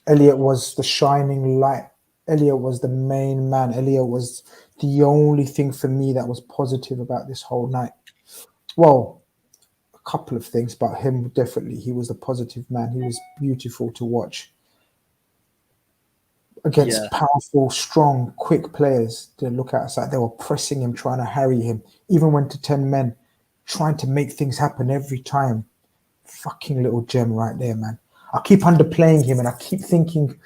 Elliott was the shining light. Elliott was the main man. Elliott was the only thing for me that was positive about this whole night. Well, a couple of things, but him definitely. He was the positive man. He was beautiful to watch. Against powerful, strong, quick players to look outside. They were pressing him, trying to harry him. Even went to 10 men, trying to make things happen every time. Fucking little gem right there, man. I keep underplaying him and I keep thinking,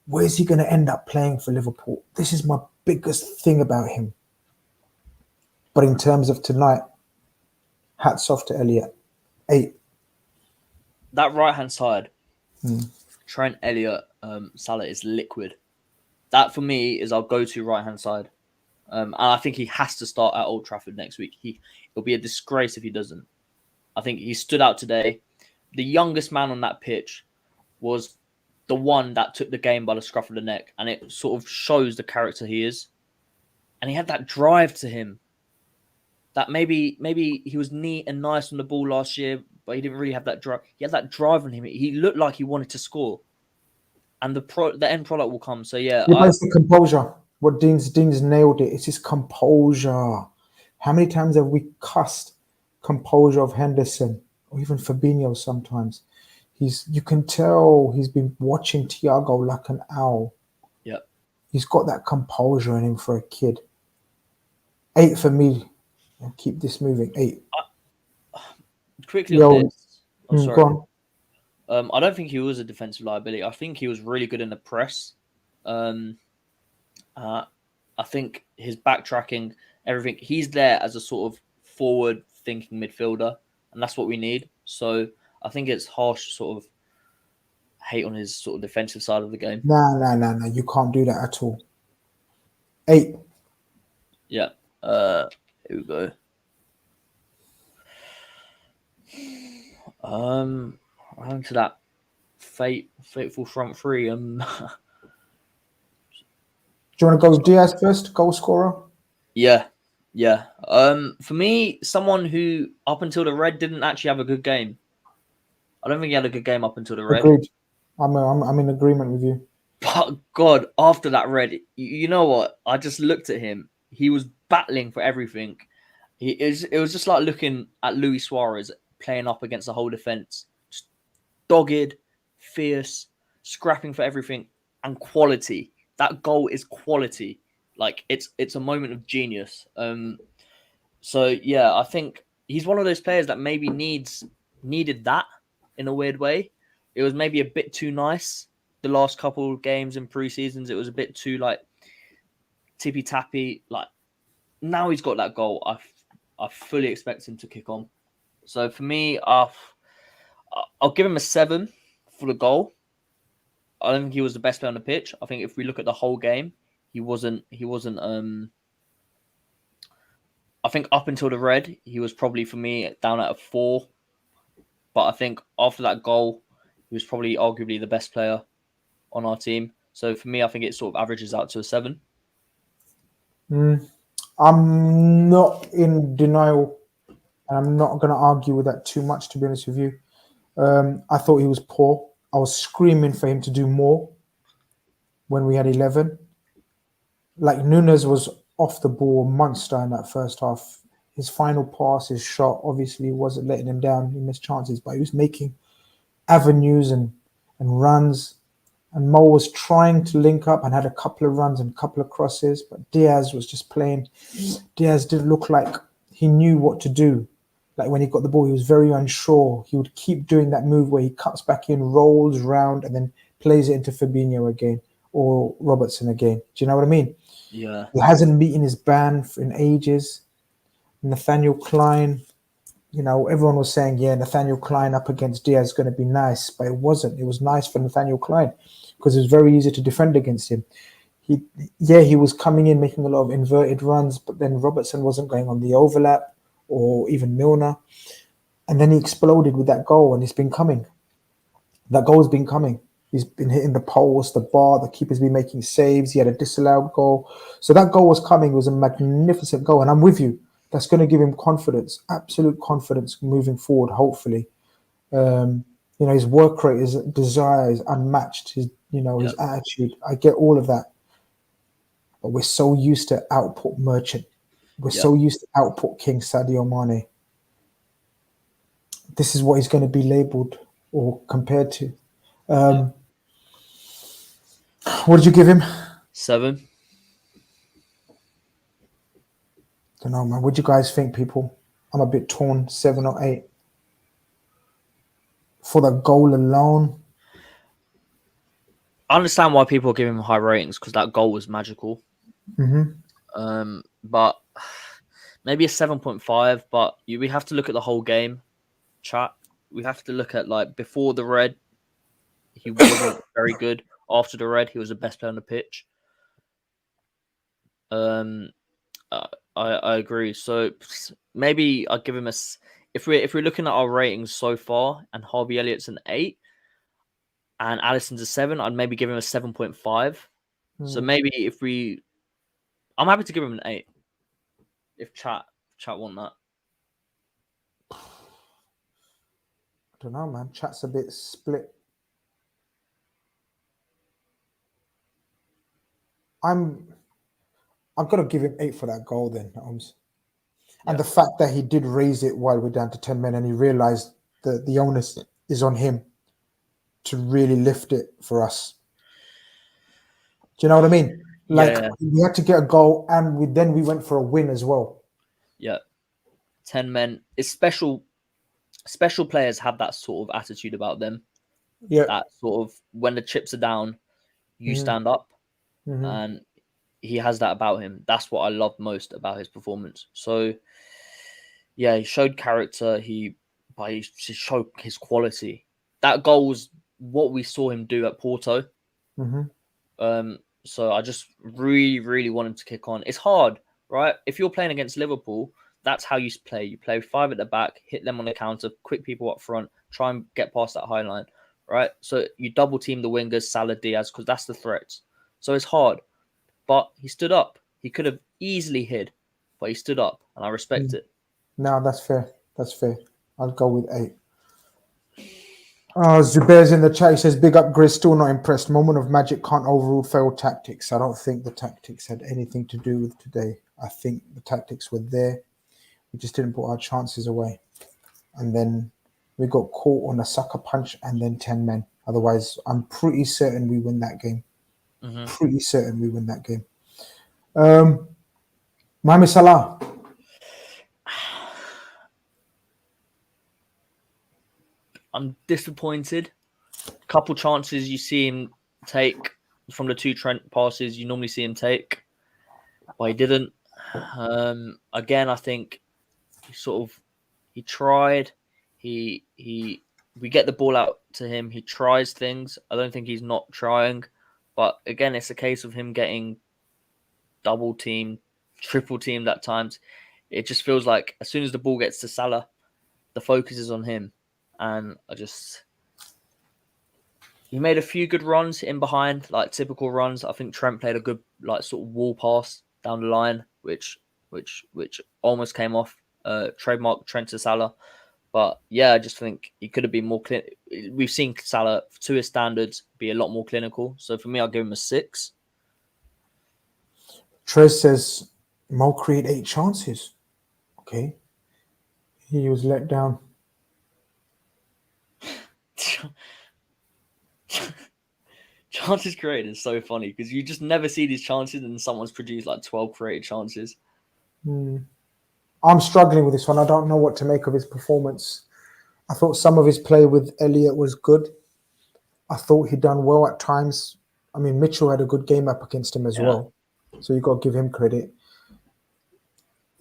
where's he going to end up playing for Liverpool? This is my biggest thing about him. But in terms of tonight, hats off to Elliott. 8. That right-hand side, Trent, Elliott, Salah is liquid. That, for me, is our go-to right-hand side. And I think he has to start at Old Trafford next week. It'll be a disgrace if he doesn't. I think he stood out today. The youngest man on that pitch was the one that took the game by the scruff of the neck, and it sort of shows the character he is. And he had that drive to him. That maybe he was neat and nice on the ball last year, but he didn't really have that drive. He had that drive on him. He looked like he wanted to score. And the end product will come. So, yeah. It's the composure. What Dean's nailed it. It's his composure. How many times have we cussed composure of Henderson or even Fabinho sometimes? You can tell he's been watching Thiago like an owl. Yeah. He's got that composure in him for a kid. 8 for me. And keep this moving. 8. Quickly on this. I'm sorry. Go on. I don't think he was a defensive liability. I think he was really good in the press. I think his backtracking, everything, he's there as a sort of forward-thinking midfielder, and that's what we need. So I think it's harsh to sort of hate on his sort of defensive side of the game. No. You can't do that at all. 8. Yeah. Here we go. On to that fateful front three. Do you want to go with Diaz first, goal scorer? Yeah. For me, someone who up until the red didn't actually have a good game. I don't think he had a good game up until the red. Agreed. I'm in agreement with you. But God, after that red, you know what? I just looked at him. He was battling for everything. It was just like looking at Luis Suarez playing up against the whole defense. Just dogged, fierce, scrapping for everything, and quality. That goal is quality. Like it's a moment of genius. So yeah, I think he's one of those players that maybe needed that in a weird way. It was maybe a bit too nice. The last couple of games in pre-seasons, it was a bit too like tippy-tappy. Like now he's got that goal. I fully expect him to kick on. So for me, I'll give him a 7 for the goal. I don't think he was the best player on the pitch. I think if we look at the whole game, he wasn't. I think up until the red, he was probably for me down at a 4. But I think after that goal, he was probably arguably the best player on our team. So for me, I think it sort of averages out to a 7. I'm not in denial. I'm not going to argue with that too much, to be honest with you. I thought he was poor. I was screaming for him to do more when we had 11. Like, Nunez was off the ball, monster in that first half. His final pass, his shot, obviously wasn't letting him down. He missed chances, but he was making avenues and runs. And Mo was trying to link up and had a couple of runs and a couple of crosses, but Diaz was just playing. Diaz didn't look like he knew what to do. Like, when he got the ball, he was very unsure. He would keep doing that move where he cuts back in, rolls round, and then plays it into Fabinho again or Robertson again. Do you know what I mean? Yeah. He hasn't beaten his band in ages. Nathaniel Klein, everyone was saying, yeah, Nathaniel Klein up against Diaz is going to be nice, but it wasn't. It was nice for Nathaniel Klein because it was very easy to defend against him. He was coming in, making a lot of inverted runs, but then Robertson wasn't going on the overlap, or even Milner. And then he exploded with that goal, and it's been coming. That goal has been coming. He's been hitting the post, the bar, the keeper's been making saves. He had a disallowed goal. So that goal was coming. It was a magnificent goal. And I'm with you. That's going to give him confidence, absolute confidence moving forward, hopefully. His work rate, his desire is unmatched. His attitude. I get all of that. But we're so used to output merchant. We're so used to output King Sadio Mane. This is what he's going to be labelled or compared to. What did you give him? 7. Don't know, man. What do you guys think, people? I'm a bit torn. 7 or 8 for the goal alone. I understand why people are giving him high ratings because that goal was magical. But maybe a 7.5. But we have to look at the whole game. Chat. We have to look at, like, before the red, he wasn't very good. After the red, he was the best player on the pitch. I agree. So maybe I'll give him a. If we're looking at our ratings so far, and Harvey Elliott's an 8, and Alisson's a 7, I'd maybe give him a 7.5. So maybe I'm happy to give him an 8. If chat want that. I don't know, man. Chat's a bit split. I'm gonna give him 8 for that goal then, Ömz. And the fact that he did raise it while we're down to 10 men, and he realised that the onus is on him to really lift it for us. Do you know what I mean? Like, we had to get a goal, and we went for a win as well. Yeah, 10 men. It's special. Special players have that sort of attitude about them. Yeah, that sort of when the chips are down, you stand up, and he has that about him. That's what I love most about his performance. So, yeah, he showed character. He showed his quality. That goal was what we saw him do at Porto. So I just really, really want him to kick on. It's hard, right? If you're playing against Liverpool, that's how you play. You play 5 at the back, hit them on the counter, quick people up front, try and get past that high line, right? So you double team the wingers, Salah, Diaz, because that's the threats. So it's hard. But he stood up. He could have easily hid, but he stood up, and I respect it. No, that's fair. That's fair. I'll go with 8. Zubair's in the chat. He says, big up Grizz, still not impressed. Moment of magic can't overrule failed tactics. I don't think the tactics had anything to do with today. I think the tactics were there. We just didn't put our chances away. And then we got caught on a sucker punch and then 10 men. Otherwise, I'm pretty certain we win that game. Pretty certain we win that game. Mohamed Salah. I'm disappointed. Couple chances you see him take from the 2 Trent passes you normally see him take, but he didn't. Again, I think he tried. He we get the ball out to him. He tries things. I don't think he's not trying. But again, it's a case of him getting double teamed, triple teamed at times. It just feels like as soon as the ball gets to Salah, the focus is on him. And he made a few good runs in behind, like typical runs. I think Trent played a good like sort of wall pass down the line, which almost came off. Trademark Trent to Salah. But yeah, I just think he could have been more clean. We've seen Salah, to his standards, be a lot more clinical. So for me, I'll give him a 6. Trez says Mo create 8 chances. Okay. He was let down. Chances created is so funny because you just never see these chances and someone's produced like 12 created chances. I'm struggling with this one. I don't know what to make of his performance. I thought some of his play with Elliott was good. I thought he'd done well at times. I mean, Mitchell had a good game up against him as well. So you got to give him credit.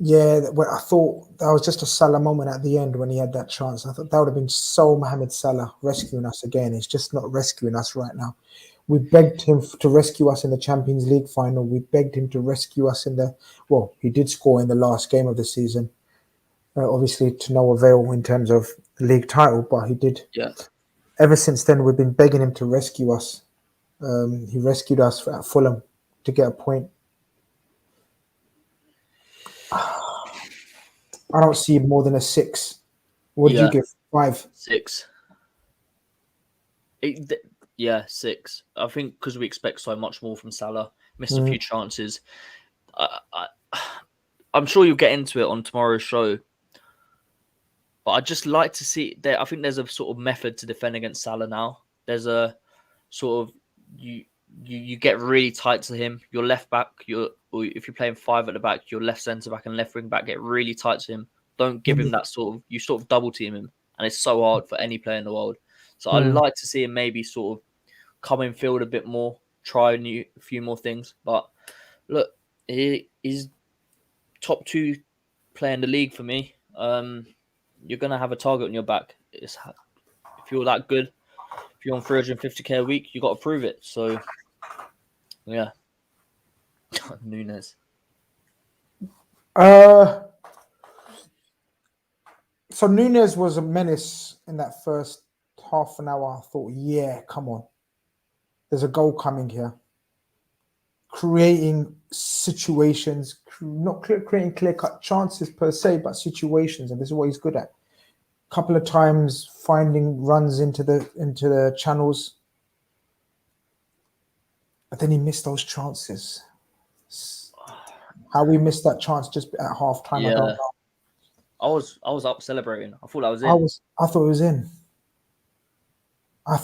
Yeah, I thought that was just a Salah moment at the end when he had that chance. I thought that would have been so Mohamed Salah rescuing us again. He's just not rescuing us right now. We begged him to rescue us in the Champions League final. We begged him to rescue us he did score in the last game of the season. Obviously to no avail in terms of the league title, but he did. Yeah. Ever since then, we've been begging him to rescue us. He rescued us at Fulham to get a point. I don't see more than a 6. What did you give? 5? 6. 6. I think because we expect so much more from Salah. Missed a few chances. I'm sure you'll get into it on tomorrow's show. But I'd just like to see I think there's a sort of method to defend against Salah now. There's a sort of you get really tight to him. Your left back, or if you're playing 5 at the back, your left centre back and left wing back get really tight to him. Don't give him that you sort of double team him, and it's so hard for any player in the world. So I'd like to see him maybe sort of come in field a bit more, try a few more things. But look, he's top 2 player in the league for me. You're gonna have a target on your back. If you're that good, if you're on 350k a week, you got to prove it. So, yeah. Nunez. So Nunez was a menace in that first half an hour. I thought, yeah, come on. There's a goal coming here. Creating situations, not creating clear-cut chances per se, but situations, and this is what he's good at. A couple of times finding runs into the channels, but then he missed those chances. How we missed that chance just at half time, I don't know. I was up celebrating. I thought I was in. I thought it was in. I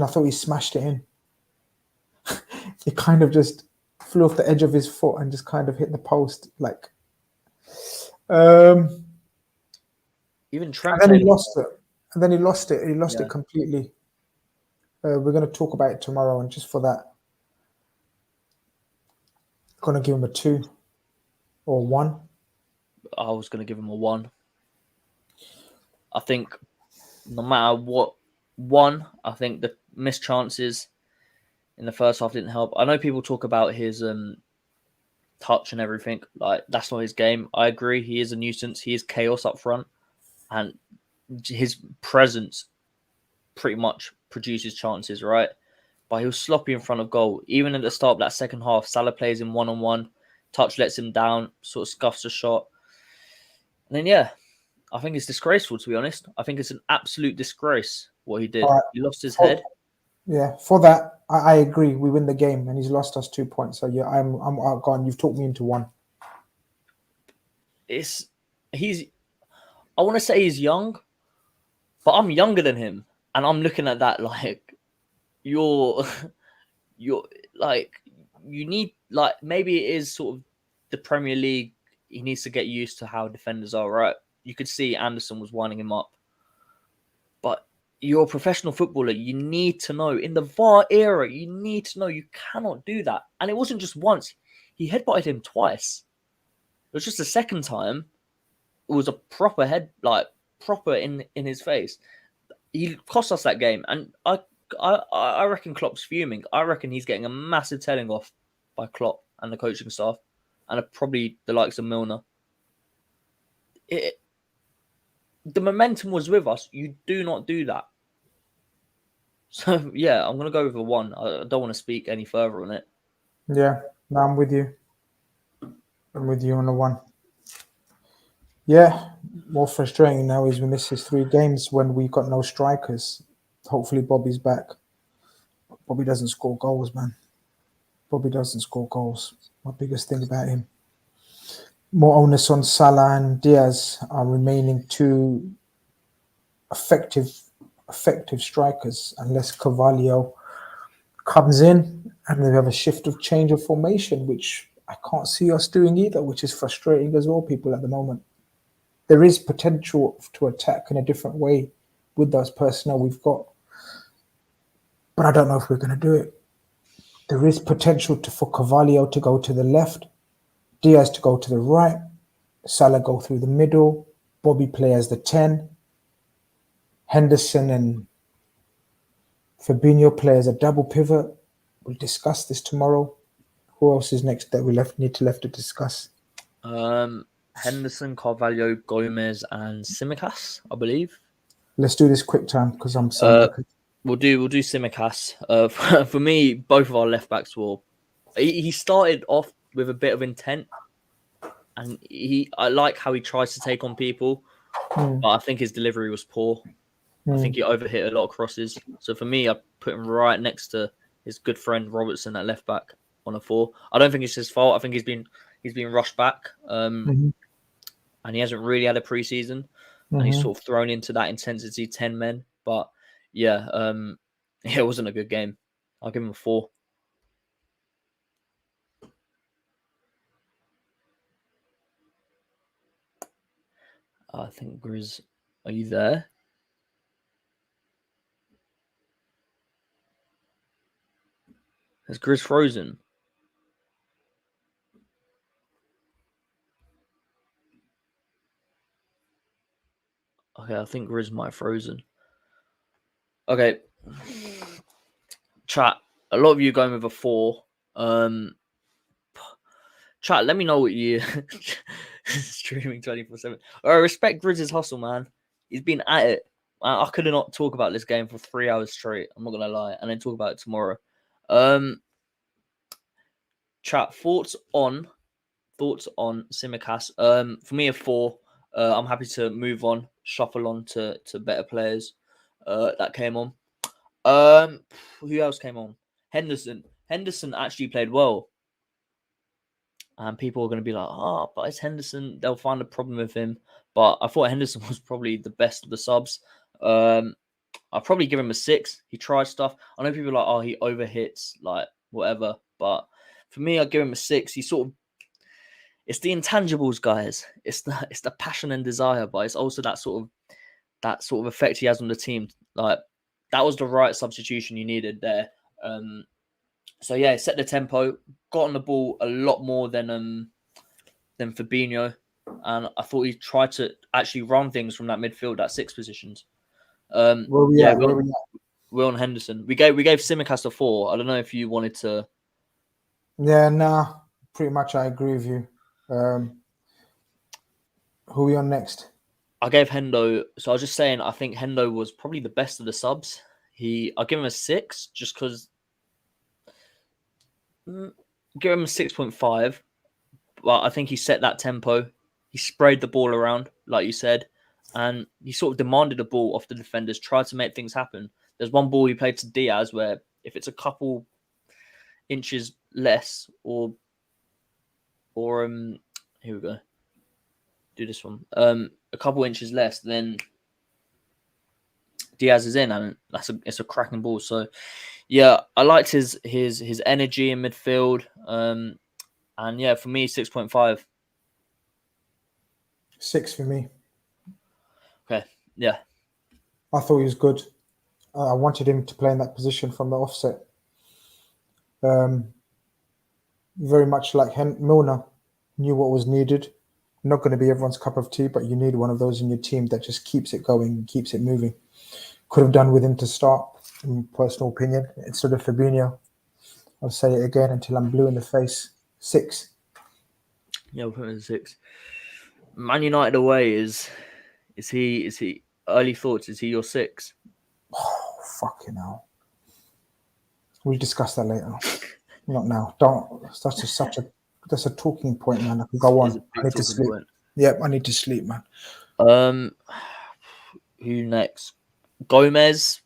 thought he smashed it in. It kind of just flew off the edge of his foot and just kind of hit the post. Like, even Trent. And then he lost it. He lost it completely. We're going to talk about it tomorrow, and just for that, I'm going to give him a 2 or 1. I was going to give him a 1. I think no matter what, 1, I think the missed chances in the first half didn't help. I know people talk about his touch and everything. Like, that's not his game. I agree. He is a nuisance. He is chaos up front. And his presence pretty much produces chances, right? But he was sloppy in front of goal. Even at the start of that second half, Salah plays him one-on-one. Touch lets him down, sort of scuffs a shot. And then, I think it's disgraceful, to be honest. I think it's an absolute disgrace what he did. Right. He lost his head. Yeah, for that, I agree. We win the game, and he's lost us 2 points. So, yeah, I'm outgone. You've talked me into 1. I want to say he's young, but I'm younger than him. And I'm looking at that like, you're like, you need, like, maybe it is sort of the Premier League. He needs to get used to how defenders are, right? You could see Anderson was winding him up. But you're a professional footballer. You need to know. In the VAR era, you need to know you cannot do that. And it wasn't just once. He headbutted him twice. It was just the second time. It was a proper head, like, proper in his face. he cost us that game, and I reckon Klopp's fuming. I reckon he's getting a massive telling off by Klopp and the coaching staff, and probably the likes of Milner. The momentum was with us. You do not do that. So yeah, I'm gonna go with a 1. I don't want to speak any further on it. Yeah, no, I'm with you. I'm with you on the 1. Yeah, more frustrating now is we missed his 3 games when we got no strikers. Hopefully Bobby's back. Bobby doesn't score goals, man. Bobby doesn't score goals. My biggest thing about him. More onus on Salah and Diaz are remaining 2 effective strikers unless Carvalho comes in and we have a change of formation, which I can't see us doing either, which is frustrating as well, people, at the moment. There is potential to attack in a different way with those personnel we've got, but I don't know if we're going to do it. There is potential for Carvalho to go to the left, Diaz to go to the right, Salah go through the middle, Bobby play as the 10, Henderson and Fabinho play as a double pivot. We'll discuss this tomorrow. Who else is next that we need to discuss? Henderson, Carvalho, Gomez, and Tsimikas, I believe. Let's do this quick time because I'm so. We'll do Tsimikas. For me, both of our left backs were. He started off with a bit of intent, and I like how he tries to take on people, but I think his delivery was poor. I think he overhit a lot of crosses. So for me, I put him right next to his good friend Robertson at left back on a 4. I don't think it's his fault. I think he's been rushed back, and he hasn't really had a preseason, and he's sort of thrown into that intensity 10 men. But yeah, it wasn't a good game. I'll give him a 4. I think Grizz, are you there? Has Grizz frozen? Okay, I think Grizz might have frozen. Okay. Chat, a lot of you going with a 4. Chat, let me know what you streaming 24/7. I respect Grizz's hustle, man. He's been at it. I could not talk about this game for 3 hours straight. I'm not gonna lie, and then talk about it tomorrow. Chat, thoughts on Tsimikas. For me, a 4. I'm happy to move on, shuffle on to better players that came on. Who else came on? Henderson. Henderson actually played well. And people are going to be like, but it's Henderson. They'll find a problem with him. But I thought Henderson was probably the best of the subs. I'll probably give him a 6. He tried stuff. I know people are like, he overhits, like whatever. But for me, I'll give him a 6. He sort of, it's the intangibles, guys. It's the passion and desire, but it's also that sort of effect he has on the team. Like that was the right substitution you needed there. So yeah, set the tempo, got on the ball a lot more than Fabinho, and I thought he tried to actually run things from that midfield at 6 positions. We're on Henderson. We gave Tsimikas a 4. I don't know if you wanted to. Yeah, nah, pretty much I agree with you. Who are we on next? I gave Hendo. So I was just saying, I think Hendo was probably the best of the subs. I'll give him a 6 just because. Give him a 6.5, but I think he set that tempo. He sprayed the ball around, like you said, and he sort of demanded the ball off the defenders, tried to make things happen. There's one ball he played to Diaz where if it's a couple inches less or here we go. Do this one. A couple inches less, then Diaz is in, and it's a cracking ball. So yeah, I liked his energy in midfield. And yeah, for me, 6.5. 6 for me. Okay, yeah. I thought he was good. I wanted him to play in that position from the offset. Very much like Milner, knew what was needed. Not going to be everyone's cup of tea, but you need one of those in your team that just keeps it going and keeps it moving. Could have done with him to start, in personal opinion, instead of Fabinho. I'll say it again until I'm blue in the face. 6. Yeah, we'll put him in 6. Man United away is he early thoughts? Is he your 6? Oh, fucking hell. We'll discuss that later. Not now. Don't. That's a talking point, man. I can go on. I need to sleep. Yep, I need to sleep, man. Who next? Gomez.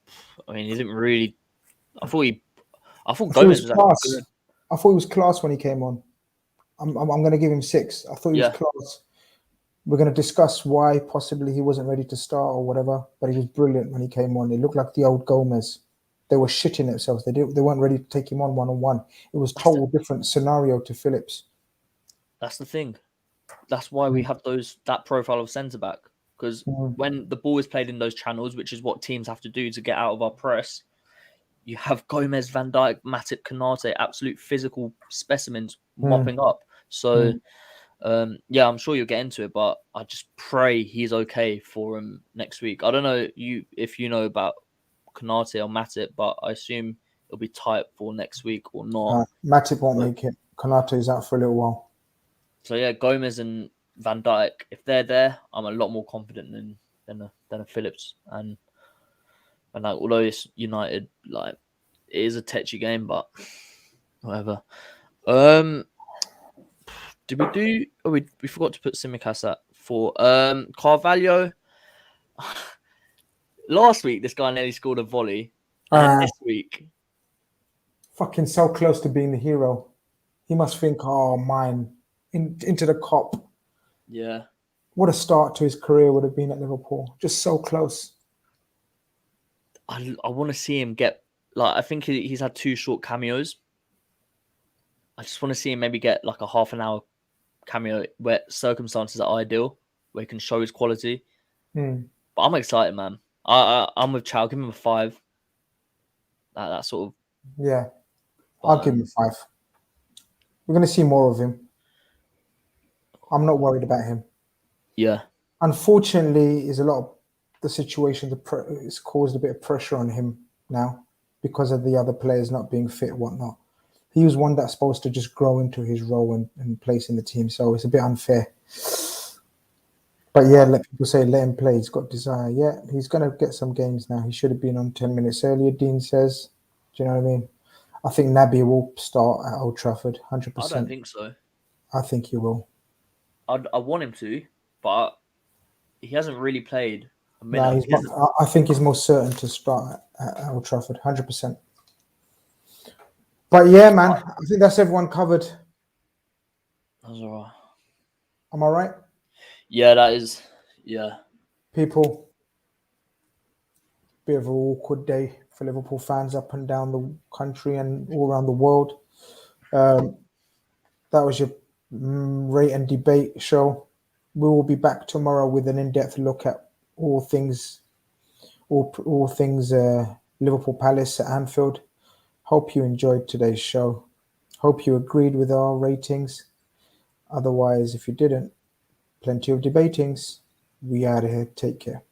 I mean, he didn't really. I thought Gomez was class. Good. I thought he was class when he came on. I'm going to give him 6. I thought he was class. We're going to discuss why possibly he wasn't ready to start or whatever, but he was brilliant when he came on. He looked like the old Gomez. They were shitting themselves. They weren't ready to take him on one-on-one. It was total different scenario to Phillips. That's the thing. That's why we have that profile of centre-back. Because when the ball is played in those channels, which is what teams have to do to get out of our press, you have Gomez, Van Dijk, Matip, Khanage, absolute physical specimens mopping up. So, I'm sure you'll get into it, but I just pray he's okay for him next week. I don't know if you know about Khanage or Matip, but I assume it'll be tight for next week or not. Matip won't make it. Khanage is out for a little while. So yeah, Gomez and Van Dijk, if they're there, I'm a lot more confident than a Phillips. And although it's United, like it is a tetchy game, but whatever. Did we do? Oh, we forgot to put Simicast at 4. Carvalho. Last week, this guy nearly scored a volley, and this week, fucking so close to being the hero. He must think, oh, mine into the cop. Yeah. What a start to his career would have been at Liverpool. Just so close. I want to see him get, like, I think he's had 2 short cameos. I just want to see him maybe get like a half an hour cameo where circumstances are ideal, where he can show his quality. But I'm excited, man. I'm with Chow. Give him a 5. That sort of. Yeah. I'll give him a 5. We're going to see more of him. I'm not worried about him. Yeah. Unfortunately, is a lot of the situation it's caused a bit of pressure on him now because of the other players not being fit, whatnot. He was one that's supposed to just grow into his role and place in the team, so it's a bit unfair. But yeah, let people say let him play. He's got desire. Yeah, he's going to get some games now. He should have been on 10 minutes earlier, Dean says. Do you know what I mean? I think Naby will start at Old Trafford, 100%. I don't think so. I think he will. I want him to, but he hasn't really played a minute. I think he's most certain to start at Old Trafford, 100%. But yeah, man, I think that's everyone covered. That's all right. Am I right? Yeah, that is. Yeah. People, bit of an awkward day for Liverpool fans up and down the country and all around the world. That was your rate and debate show. We will be back tomorrow with an in-depth look at all things Liverpool Palace at Anfield. Hope you enjoyed today's show. Hope you agreed with our ratings. Otherwise, if you didn't, plenty of debatings. We out of here. Take care.